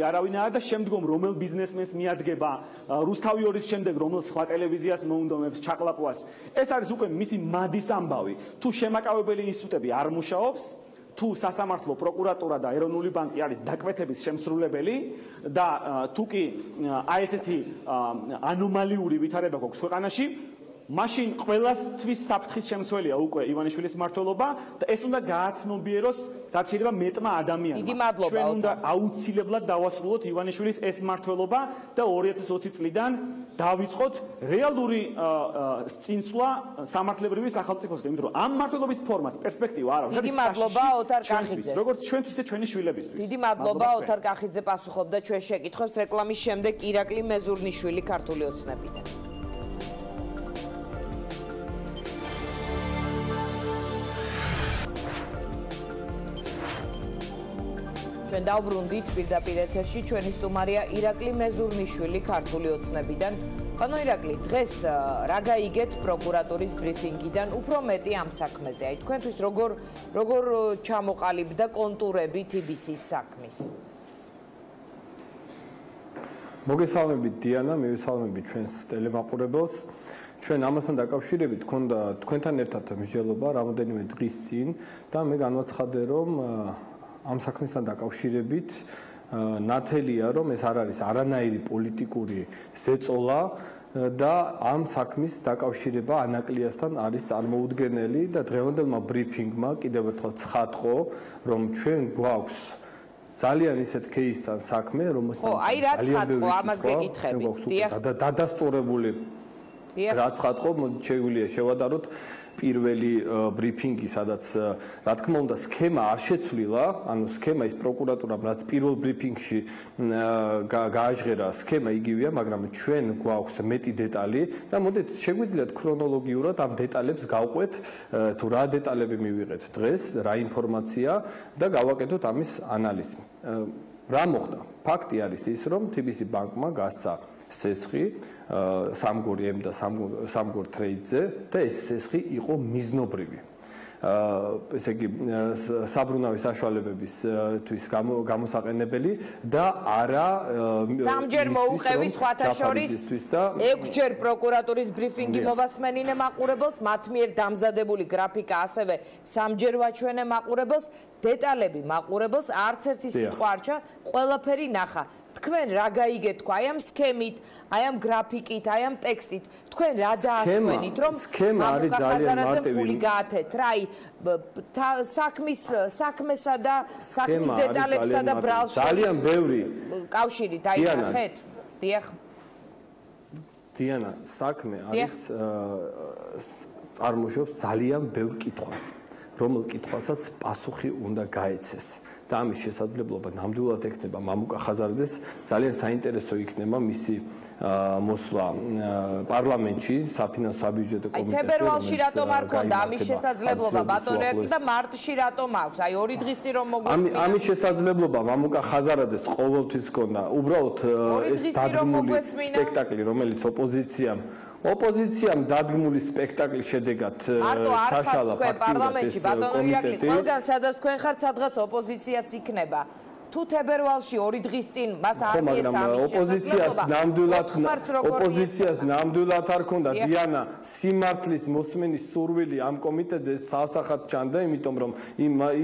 Speaker 10: არავინაა და შემდგომ რომელ ბიზნესმენს მიადგება, რუსთავი ორის შემდეგ რომელ სხვა ტელევიზიას მოუნდომებს, ჩაყლაპვას. ეს არის უკვე მისი მადის ამბავი. თუ შემაკავებელი ინსტიტუტები არ მუშაობს, თუ სასამართლო, პროკურატურა და ეროვნული ბანკი არის დაკვეთების შემსრულებელი და თუ კი აი ესეთი ანომალიური ვითარება გვაქვს ქვეყანაში, მაშინ ყველასთვის საფრთხის შემცველია უკვე ივანიშვილის მმართველობა და ეს უნდა გააცნობიეროს რაც შეიძლება მეტმა ადამიანმა. ჩვენ უნდა აუცილებლად დავასრულოთ ივანიშვილის ეს მმართველობა და 2020 წლიდან დავიწყოთ რეალური წინსვლა სამართლებრივი სახელმწიფოსკენ, იმიტომ რომ ამ მმართველობის ფორმას პერსპექტივა არ აქვს.
Speaker 1: დიდი მადლობა ოთარ კახიძეს.
Speaker 10: როგორც ჩვენთვის და ჩვენი შვილებისთვის.
Speaker 1: დიდი მადლობა ოთარ კახიძე პასუხობდა ჩვენ შეკითხვებს. რეკლამის შემდეგ ირაკლი მეზურნიშვილი ქართული ოცნებიდან. ჩვენ დავბრუნდით პირდაპირ ეთერში ჩვენი სტუმარია ირაკლი მეზურნიშვილი ქართული ოცნებიდან. ანუ ირაკლი, დღეს რა გაიგეთ პროკურატურის ბრიფინგიდან უფრო მეტი ამ საქმეზე? აი თქვენთვის როგორ ჩამოყალიბდა კონტურები TBC-ის საქმის?
Speaker 11: მოგესალმებით დიანა, მივესალმებით ჩვენს ტელემაყურებელს. ჩვენ ამასთან დაკავშირებით გქონდა თქვენთან ერთად მსჯელობა რამოდენიმე დღის წინ და მე განვაცხადე, რომ ამ საქმესთან დაკავშირებით ნათელია, რომ ეს არ არის არანაირი პოლიტიკური ზეწოლა და ამ საქმის დაკავშირება ანაკლიასთან არის წარმოუდგენელი და დღევანდელმა ბრიფინგმა კიდევ ერთხელ ცხადყო, რომ ჩვენ გვაქვს ძალიან ისეთ кейსთან საქმე, რომელსაც
Speaker 1: აი რა ცხადყო, ამას გეკითხებით.
Speaker 11: დიახ. დადასტურებული რა ცხადყო, შეგვიძლია შევადაროთ პირველი ბრიფინგი, სადაც რა თქმა უნდა სქემა არ შეცვლილა, ანუ სქემა ის პროკურატურამ რაც პირველ ბრიფინგში გააჟღერა, სქემა იგივეა, მაგრამ ჩვენ გვაქვს მეტი დეტალი და მოდით შეგვიძლიათ ქრონოლოგიურად ამ დეტალებს გავყვეთ, თუ რა დეტალები მივიღეთ დღეს, რა ინფორმაცია და გავაკეთოთ ამის ანალიზი. რა მოხდა? ფაქტი არის ის, რომ TBC ბანკმა გასცა სესხი სამგორ M და სამგორ Trade-ზე და ეს სესხი იყო მიზნობრივი. ესე იგი საბრუნავი საშუალებებისთვის გამოსაყენებელი და არა
Speaker 1: სამჯერ მოუყევი სხვათა შორის 6ჯერ პროკურატურის ბრიფინგი მოვასმენინე მაყურებელს, მათ მიერ დამზადებული გრაფიკა ასევე სამჯერ ვაჩვენე მაყურებელს, დეტალები მაყურებელს არც ერთი სიტყვა არ ჩა, ყველაფერი ნახა. თქვენ რა გაიგეთ თქვა აი ამ სქემით, აი ამ გრაფიკით, აი ამ ტექსტით, თქვენ რა დაასვენით, რომ
Speaker 11: სქემა არის ძალიან მარტივი.
Speaker 1: ფული გაათეთ რა, აი საქმესა და საქმის დეტალებსა და ბრალს
Speaker 11: ძალიან ბევრი
Speaker 1: კავშირით აი ნახეთ. დიახ.
Speaker 11: დიანა, საქმე არის წარმოშობს ძალიან ბევრ კითხვას, რომელ კითხვასაც პასუხი უნდა გაეცეს. და ამის შესაძლებლობა ნამდვილად ექნება მამუკა ხაზარაძეს, ძალიან საინტერესო იქნება მისი მოსვლა პარლამენტში, საფინანსო საბიუჯეტო კომიტეტში.
Speaker 1: აი თებერვალში რატომ არ ქონდა ამის შესაძლებლობა ბატონო და მარტში რატომ აქვს? აი 2 დღის წინ რომ მოგვიწია.
Speaker 11: ამის შესაძლებლობა მამუკა ხაზარაძეს ყოველთვის ქონდა. უბრალოდ ეს დადგმული სპექტაკლი, რომელიც ოპოზიციამ დადგმული სპექტაკლის შედეგად შაშალა ფაქტიურად ეს კომიტეტი.
Speaker 1: ყველგან სადაც თქვენ ხართ, სადღაც ოპოზიციაც იქნება. თუ თებერვალში 2 დღის წინ მას არ მიეცა ამის
Speaker 11: ოპოზიციას ნამდვილად არ ქონდა დიანა სიმართლის მოსმენის სურვილი ამ კომიტეტზე სასახად ჩანდა, იმიტომ რომ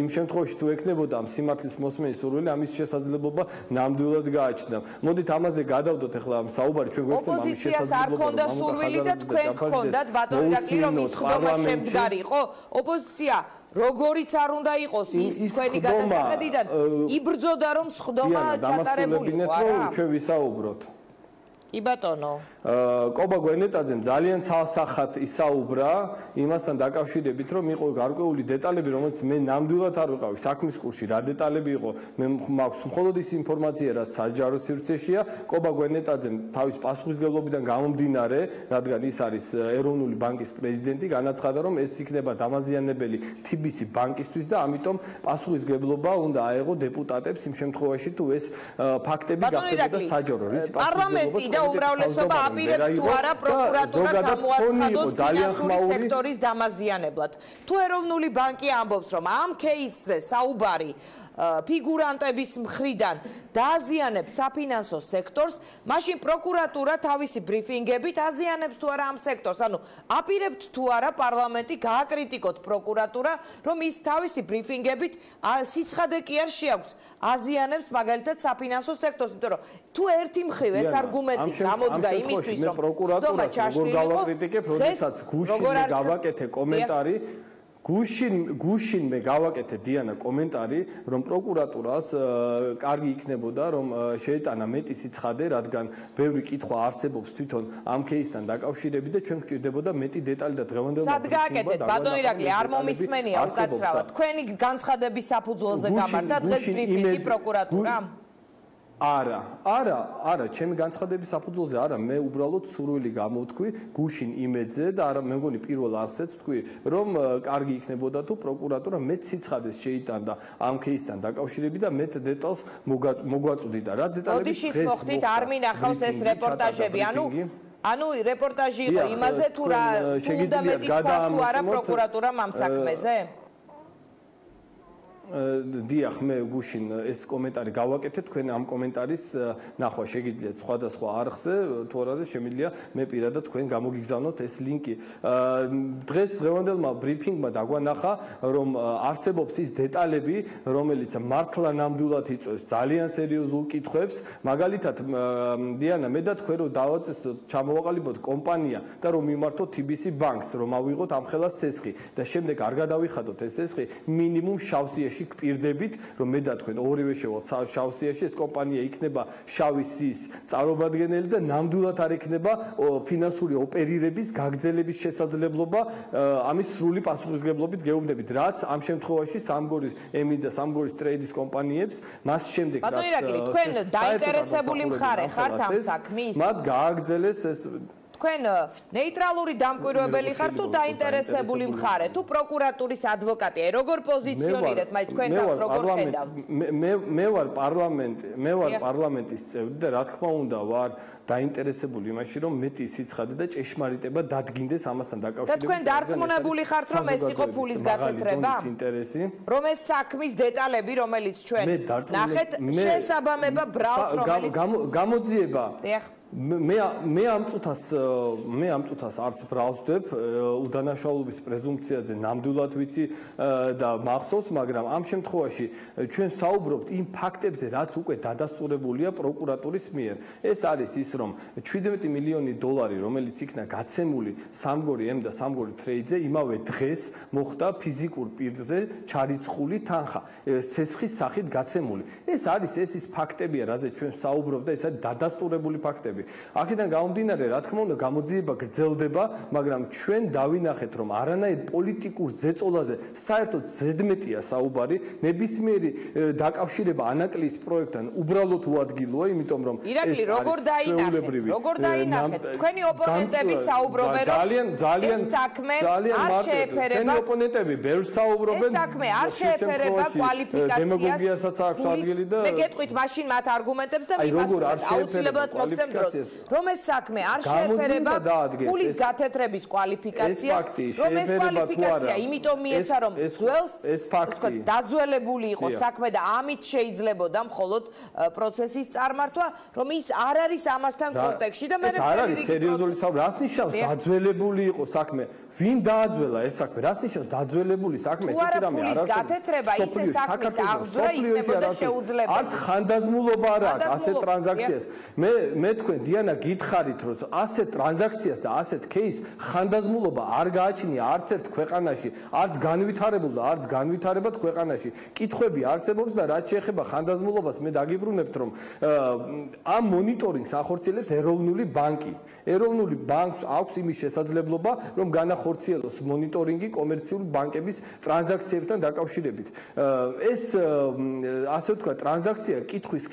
Speaker 11: იმ შემთხვევაში თუ ექნებოდა ამ სიმართლის მოსმენის სურვილი, ამის შესაძლებლობა ნამდვილად გააჩნდა. მოდით ამაზე გადავდოთ ახლა ამ საუბარი, ჩვენ გვექნება ამის შესაძლებლობა.
Speaker 1: ოპოზიციას არ ქონდა სურვილი და თქვენ გქონდათ ბატონო ირაკლი, რომ ის ხდომა შემდგარი იყო. ოპოზიცია როგორიც არ უნდა იყოს ის თქვენი გადასახედიდან იბრძოდა რომ სხდომა ჩატარებული იყო არა?
Speaker 11: ჩვენ ვისაუბროთ.
Speaker 1: კი ბატონო.
Speaker 11: კობა გვენეტაძემ ძალიან ცალსახად ისაუბრა იმასთან დაკავშირებით, რომ იყო გარკვეული დეტალები, რომელიც მე ნამდვილად არ ვიყავი საქმის კურსში, რა დეტალები იყო. მე მაქვს მხოლოდ ის ინფორმაცია, რაც საჯარო სივრცეშია. კობა გვენეტაძემ თავის პასუხისმგებლობიდან გამომდინარე, რადგან ის არის ეროვნული ბანკის პრეზიდენტი, განაცხადა, რომ ეს იქნება დამაზიანებელი TBC ბანკისთვის და ამიტომ პასუხისმგებლობა უნდა აეღო დეპუტატებს იმ შემთხვევაში, თუ ეს ფაქტები გახდებოდა საჯარო.
Speaker 1: პარლამენტი და უმრავლესობა აპირებს თუ არა პროკურატურა გამოაცხადოს ფინანსური სექტორის დამაზიანებლად. თუ ეროვნული ბანკი ამბობს, რომ ამ кейსზე საუბარი ფიგურანტების მხრიდან დააზიანებს საფინანსო სექტორს, მაშინ პროკურატურა თავისი ბრიფინგებით აზიანებს თუ არა ამ სექტორს. ანუ აპირებთ თუ არა პარლამენტი გააკრიტიკოთ პროკურატურა, რომ ის თავისი ბრიფინგებით სიცხადე კი არ შეაქვს აზიანებს მაგალითად საფინანსო სექტორს, იმიტომ რომ თუ ერთი მხრივ ეს არგუმენტი გამოდგა იმისთვის, რომ
Speaker 11: პროკურატურას როგორ გავაკრიტიკებ, როდესაც გუშინ გავაკეთე კომენტარი გუშინ მე გავაკეთე დიანა კომენტარი, რომ პროკურატურას კარგი იქნებოდა, რომ შეეტანა მეტი სიცხადე, რადგან ბევრი კითხვა არსებობს თვითონ ამ кейსთან დაკავშირებით და ჩვენ გვჭირდებოდა მეტი დეტალი და დღევანდელ
Speaker 1: სად გააკეთეთ, ბატონო ირაკლი, არ მომისმენია უკაცრავად. თქვენი განცხადების საფუძველზე გამართა დღეს ბრიფინგი პროკურატურამ?
Speaker 11: არა, ჩემი განცხადების საფუძველზე არა, მე უბრალოდ სურვილი გამოვთქვი გუშინ იმედზე და არა მე მგონი პირველ არხზეც თქვი, რომ კარგი იქნებოდა თუ პროკურატურა მეტ სიცხადეს შეიტანდა ამ кейსთან დაკავშირებით და მეტ დეტალს მოგვაწვდიდა. რა დეტალები
Speaker 1: დღეს მოხდით? მოხდით, არ მინახავს ეს რეპორტაჟები, ანუ რეპორტაჟი იყო იმაზე თუ რა უნდა მეტი თქვას თუ არა პროკურატურამ ამ საქმეზე?
Speaker 11: დიახ, მე გუშინ ეს კომენტარი გავაკეთე, თქვენ ამ კომენტარის ნახვა შეგიძლიათ სხვადასხვა არხზე, თუ არა შემიძლია მე პირადად თქვენ გამოგიგზავნოთ ეს ლინკი. დღეს დღევანდელმა ბრიფინგმა დაგვანახა, რომ არსებობს ის დეტალები, რომელიც მართლა ნამდვილად იწვევს ძალიან სერიოზულ კითხვებს. მაგალითად, დიანა, მე და თქვენ რომ დავაწესოთ, ჩამოვაყალიბოთ კომპანია და რომ მიმართოთ TBC ბანკს, რომ ავიღოთ ამხელას ცესხი და შემდეგ არ გადავიხადოთ ეს ცესხი მინიმუმ შავსიაში გვპირდებით, რომ მე და თქვენ ორივე შევალთ შავსიაში, ეს კომპანია იქნება შავი სიის წარმომადგენელი და ნამდვილად არ იქნება ფინანსური ოპერირების გაგრძელების შესაძლებლობა, ამის სრული პასუხისმგებლობით გეუბნებით, რაც ამ შემთხვევაში სამგორის ემი და სამგორის ტრეიდის კომპანიებს მას შემდეგ რაც
Speaker 1: ბატონო ირაკლი, თქვენ დაინტერესებული მხარე ხართ ამ საქმის?
Speaker 11: მათ გააგრძელეს ეს
Speaker 1: თქვენ ნეიტრალური დამკვირვებელი ხართ თუ დაინტერესებული მხარე? თუ პროკურატურის ადვოკატია, როგორ პოზიციონირებთ, მაინც თქვენ გავს როგორ ხედავთ?
Speaker 11: მე ვარ პარლამენტის წევრი და რა თქმა უნდა ვარ დაინტერესებული იმაში, რომ მეტი სიცხადე და ჭეშმარიტება დადგინდეს ამასთან დაკავშირებით.
Speaker 1: და თქვენ დარწმუნებული ხართ, რომ ეს იყო ფულის გაკეთება? რომ ეს საქმის დეტალები, რომელიც ჩვენ ნახეთ, შესაბამება ბრალს, რომელიც
Speaker 11: გამოძიება მე ამ წუთას არც ბრალსდებ უდანაშაულობის პრეზუმპციაზე ნამდვილად ვიცი და მახსოვს, მაგრამ ამ შემთხვევაში ჩვენ საუბრობთ იმ ფაქტებზე, რაც უკვე დადასტურებულია პროკურატურის მიერ. ეს არის ის, რომ 17 მილიონი დოლარი, რომელიც იქნა გაცემული სამგორი ემ და სამგორი ტრეიდზე, იმავე დღეს მოხდა ფიზიკურ პირზე ჩარიცხული თანხა, ცესხის სახით გაცემული. ეს არის ის ფაქტებია, რაზეც ჩვენ საუბრობთ და ეს არის დადასტურებული ფაქტები. აქედან გამომდინარე, რა თქმა უნდა, გამოძიება გრძელდება, მაგრამ ჩვენ დავინახეთ, რომ არანაირ პოლიტიკურ ზეწოლაზე საერთოდ ზედმეტია საუბარი, ნებისმიერი დაკავშირება ანაკლიის პროექტთან უბრალოდ უადგილოა, იმიტომ რომ
Speaker 1: ირაკლი, როგორ დაინახეთ? თქვენი ოპონენტები საუბრობენ, რომ ეს საქმე არ შეეფერება.
Speaker 11: თქვენი ოპონენტები ბევრ საუბრობენ.
Speaker 1: ეს საქმე არ შეეფერება კვალიფიკაციას.
Speaker 11: დემაგოგიასაც აქვს ადგილი და
Speaker 1: მე გეტყვით მაშინ მათ არგუმენტებს და მიმასწრებთ. აუცილებლად მოგცემ დროს. რომ ეს საქმე არ შეეფერება ფულის გათეთრების კვალიფიკაციას, რომ ეს კვალიფიკაცია იმიტომ მიეცა, რომ ძველს დაძველებული იყოს საქმე და ამით შეიძლებოდა მხოლოდ პროცესის წარმართვა, რომ ის არ არის ამასთან კონტექსტში და მე
Speaker 11: ეს არ არის სერიოზული საუბარი. რას ნიშნავს დაძველებული იყო საქმე? ვინ დააძველა ეს საქმე? რას ნიშნავს დაძველებული საქმე?
Speaker 1: ესეთი რამე არ არის. ფულის გათეთრება ისე საქმის აღძვრა იქნებოდა შეუძლებელი.
Speaker 11: არც ხანდაზმულობა არ აქვს ასეთ ტრანზაქციას. მე თქვენ დიანა გითხარით, რომ ასეთ ტრანზაქციას და ასეთ кейს ხანდაზმულობა არ გააჩნია არც ერთ ქვეყანაში, არც განვითარებულ და არც განვითარებად ქვეყანაში. კითხვები არსებობს და რაც შეეხება ხანდაზმულობას, მე დაგიბრუნებთ, რომ ამ მონიტორინგს ახორციელებს ეროვნული ბანკი. ეროვნული ბანკს აქვს იმის შესაძლებლობა, რომ განახორციელოს მონიტორინგი კომერციული ბანკების ტრანზაქციებთან დაკავშირებით. ეს ასე ვთქვათ, ტრანზაქცია კითხვის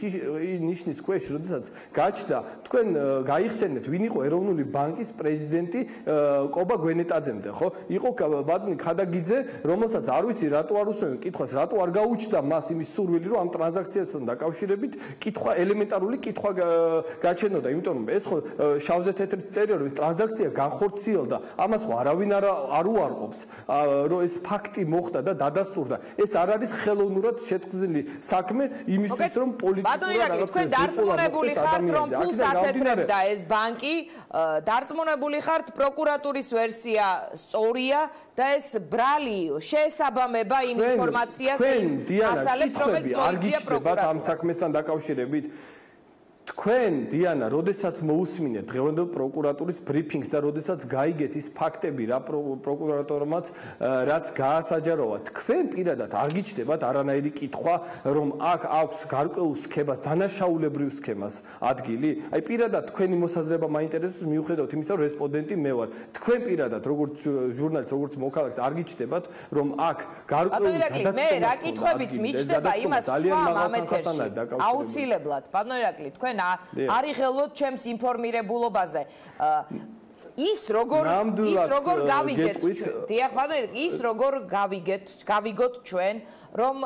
Speaker 11: ნიშნის ქვეშ, როდესაც გაჩნდა, თქვენ თქვენ გაიხსენეთ ვინ იყო ეროვნული ბანკის პრეზიდენტი კობა გვენეტაძემდე, ხო? იყო ბატონი ხადაგიძე, რომელსაც არ ვიცი რატო არ უსვენ კითხვას, რატო არ გაუჩნდა მას იმის სურვილი, რომ ამ ტრანზაქციასთან დაკავშირებით კითხვა ელემენტარული კითხვა გაჩენოდა, იმიტომ რომ ეს ხო შავზე თეთრით წერია, რომ ეს ტრანზაქცია განხორციელდა, ამას ხო არავინ არ უარყოფს, რომ ეს ფაქტი მოხდა და დადასტურდა. ეს არ არის ხელოვნურად შეთხზილი საქმე იმისთვის, რომ პოლიტიკურად
Speaker 1: თქვენ დარწმუნებული ხართ, რომ ფულს ათეთრებდა ეს ბანკი, დარწმუნებული ხართ პროკურატურის ვერსია სწორია და ეს ბრალი შეესაბამება იმ ინფორმაციას და იმ მასალებს, რომელიც მოიწია პროკურატურამ.
Speaker 11: ამ საქმესთან დაკავშირებით თქვენ დიანა, როდესაც მოусმინეთ დღევანდელ პროკურატურის ბრიფინგს და როდესაც გაიგეთ ის ფაქტები, რა პროკურატურამაც რაც გაასაჯაროვა, თქვენ პირადად არ გიჩნდებათ არანაირი კითხვა, რომ აქ აქვს გარკვეულ სქემას, დანაშაულებრივ სქემას ადგილი? აი პირადად თქვენი მოსაზრება მაინტერესებს, მიუხედავად იმისა, რომ რესპონდენტი მე ვარ. თქვენ პირადად როგორც ჟურნალისტ, როგორც მოქალაქე არ გიჩნდებათ, რომ აქ გარკვეულ გადაწყვეტილებას
Speaker 1: მე რა კითხვებიც მიჩნდება იმას სვამ ამ ეთერში. აუცილებლად, ბატონო ირაკლი, თქვენ არიღელოთ ჩემს ინფორმირებულობაზე. ის როგორ გავიგეთ, დიახ, ბატონო, ის როგორ გავიგოთ ჩვენ, რომ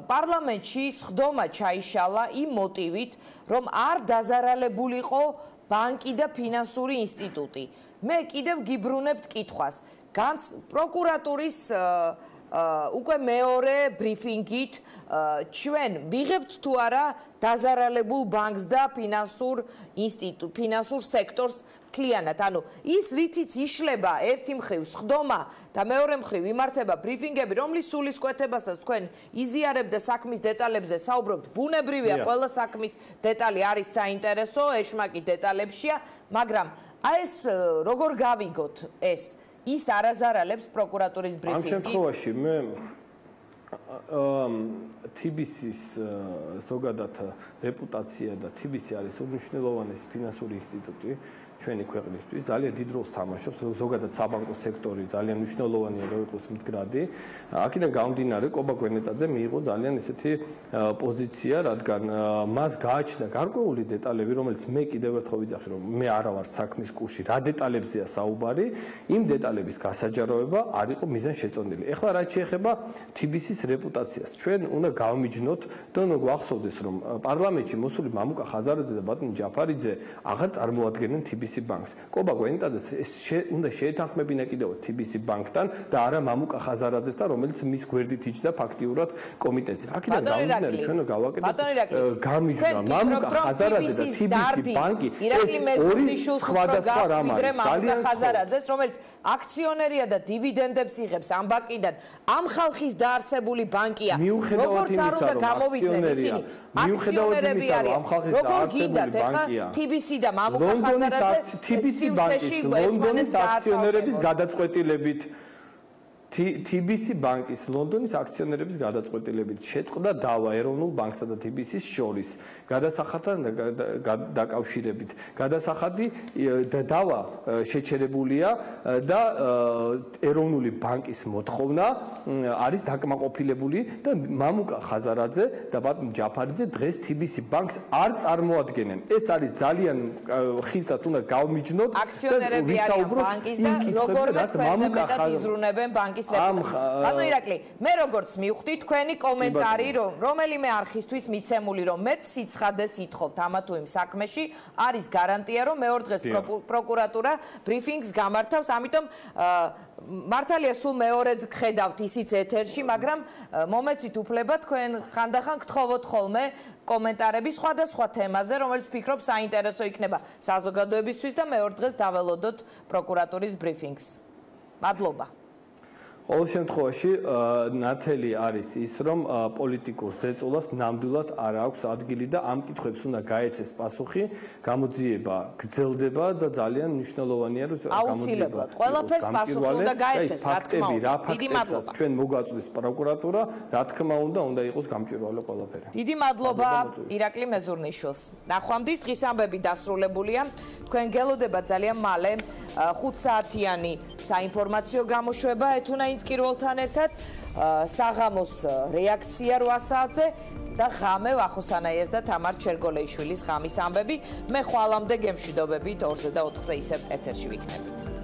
Speaker 1: პარლამენტში სხდომა ჩაიშალა იმ მოტივით, რომ არ დაზარალებულიყო ბანკი და ფინანსური ინსტიტუტი. მე კიდევ გიბრუნებთ კითხვას. განც პროკურატურის უკვე მეორე ბრიფინგით ჩვენ ვიღებთ თუ არა დაზარალებულ ბანკს და ფინანსურ სექტორს მთლიანად. ანუ ის რითიც იშლება ერთი მხრივ სხდომა და მეორე მხრივ იმართება ბრიფინგები, რომლის სულისკვეთებასაც თქვენ იზიარებთ და საქმის დეტალებზე საუბრობთ. ბუნებრივია, ყველა საქმის დეტალი არის საინტერესო, ეშმაკი დეტალებშია, მაგრამ აი ეს როგორ გავიგოთ ეს? ის არაზარალებს პროკურატურის ბრიფინგი.
Speaker 11: ამ შემთხვევაში მე TBC-ის ზოგადად რეპუტაცია და TBC არის უმნიშვნელოვანესი ფინანსური ინსტიტუტი ჩვენი ქვეყნისთვის, ძალიან დიდ როლს თამაშობს, ზოგადად საბანკო სექტორი ძალიან მნიშვნელოვანია, რომ იყოს მდგრადი. აქედან გამომდინარე, კობა გვენეტაძე მიიღო ძალიან ესეთი პოზიცია, რადგან მას გააჩნდა გარკვეული დეტალები, რომელიც მე კიდევ ერთხელ ვიძახი, რომ მე არა ვარ საქმის კურსში, რა დეტალებზეა საუბარი, იმ დეტალების გასაჯაროება არ იყო მიზანშეწონილი. ეხლა რაც შეეხება TBC-ის რეპუტაციას, ჩვენ უნდა გავმიჯნოთ და უნდა გვახსოვდეს, რომ პარლამენტში მოსული მამუკა ხაზარაძე და ბატონი ჯაფარიძე აღარ წარმოადგენენ TBC ბანკს. კობა გვენეტაძეს უნდა შეეთანხმებინა კიდევ TBC ბანკთან და არა მამუკა ხაზარაძესთან, რომელიც მის გვერდით იჯდა ფაქტიურად კომიტეტზე. აქედან გამომდინარე ჩვენ გავაკეთეთ გამიჯნა მამუკა ხაზარაძე და TBC ბანკი ეს ორი სხვადასხვა რამ არის.
Speaker 1: ძალიან ხაზარაძეს, რომელიც აქციონერია და დივიდენდებს იღებს ამ ბანკიდან, ამ ხალხის დაარსებული ბანკია. როგორც არ უნდა გამოვიდნენ ისინი აქციონერები არიან. როგორ გინდათ ახლა TBC და მამუკა ხაზარაძე
Speaker 11: TBC ბანკის ლონდონის აქციონერების გადაწყვეტილებით TBC ბანკის ლონდონის აქციონერების გადაწყვეტილებით შეწყდა დავა ეროვნულ ბანკსა და TBC-ს შორის გადასახადთან დაკავშირებით. გადასახადი და დავა შეჩერებულია და ეროვნული ბანკის მოთხოვნა არის დაკმაყოფილებული და მამუკა ხაზარაძე და ბატონ ჯაფარიძე დღეს TBC ბანკს არ წარმოადგენენ. ეს არის ძალიან ხისტად უნდა გავმიჯნოთ და ვისაუბროთ იმ კითხვებზე, რაც მამუკა ხაზარაძე
Speaker 1: ბატონო ირაკლი, მე როგორც მივხვდი თქვენი კომენტარი, რომელიმე არხისთვის მიცემული, რომ მე სიცხადეს ითხოვთ ამა თუ იმ საქმეში, არის გარანტია, რომ მეორე დღეს პროკურატურა ბრიფინგს გამართავს, ამიტომ მართალია სულ მეორედ გხედავთ ისიც ეთერში, მაგრამ მომეცით უფლება თქვენ ხანდახან გთხოვოთ ხოლმე კომენტარები სხვადასხვა თემაზე, რომელიც ვფიქრობ საინტერესო იქნება საზოგადოებისთვის და მეორე დღეს დაველოდოთ პროკურატურის ბრიფინგს. მადლობა.
Speaker 11: ყოველ შემთხვევაში ნათელი არის ის, რომ პოლიტიკურ ზეწოლას ნამდვილად არ აქვს ადგილი და ამ კითხვებს უნდა გაეცეს პასუხი, გამოძიება გრძელდება და ძალიან მნიშვნელოვანია, რომ
Speaker 1: აუცილებლად ყველაფერს პასუხი უნდა გაეცეს, რა თქმა უნდა. დიდი მადლობა.
Speaker 11: ჩვენ მოგაწვდის პროკურატურა, რა თქმა უნდა იყოს გამჭვირვალე ყველაფერი.
Speaker 1: დიდი მადლობა ირაკლი მეზურნიშვილს. ნახვამდის დღის ამბები დასრულებულია. თქვენ გელოდება ძალიან მალე 5 საათიანი საინფორმაციო გამოშვება ეთუნა ინსკირველთან ერთად საღამოს რეაქცია 8 საათზე და ღამე ვახოსანაიას და თამარ ჩერგოლეიშვილის ღამის ამბები. მე ხვალამდე გემშვიდობებით 2-ზე და 4-ზე ისევ ეთერში ვიქნებით.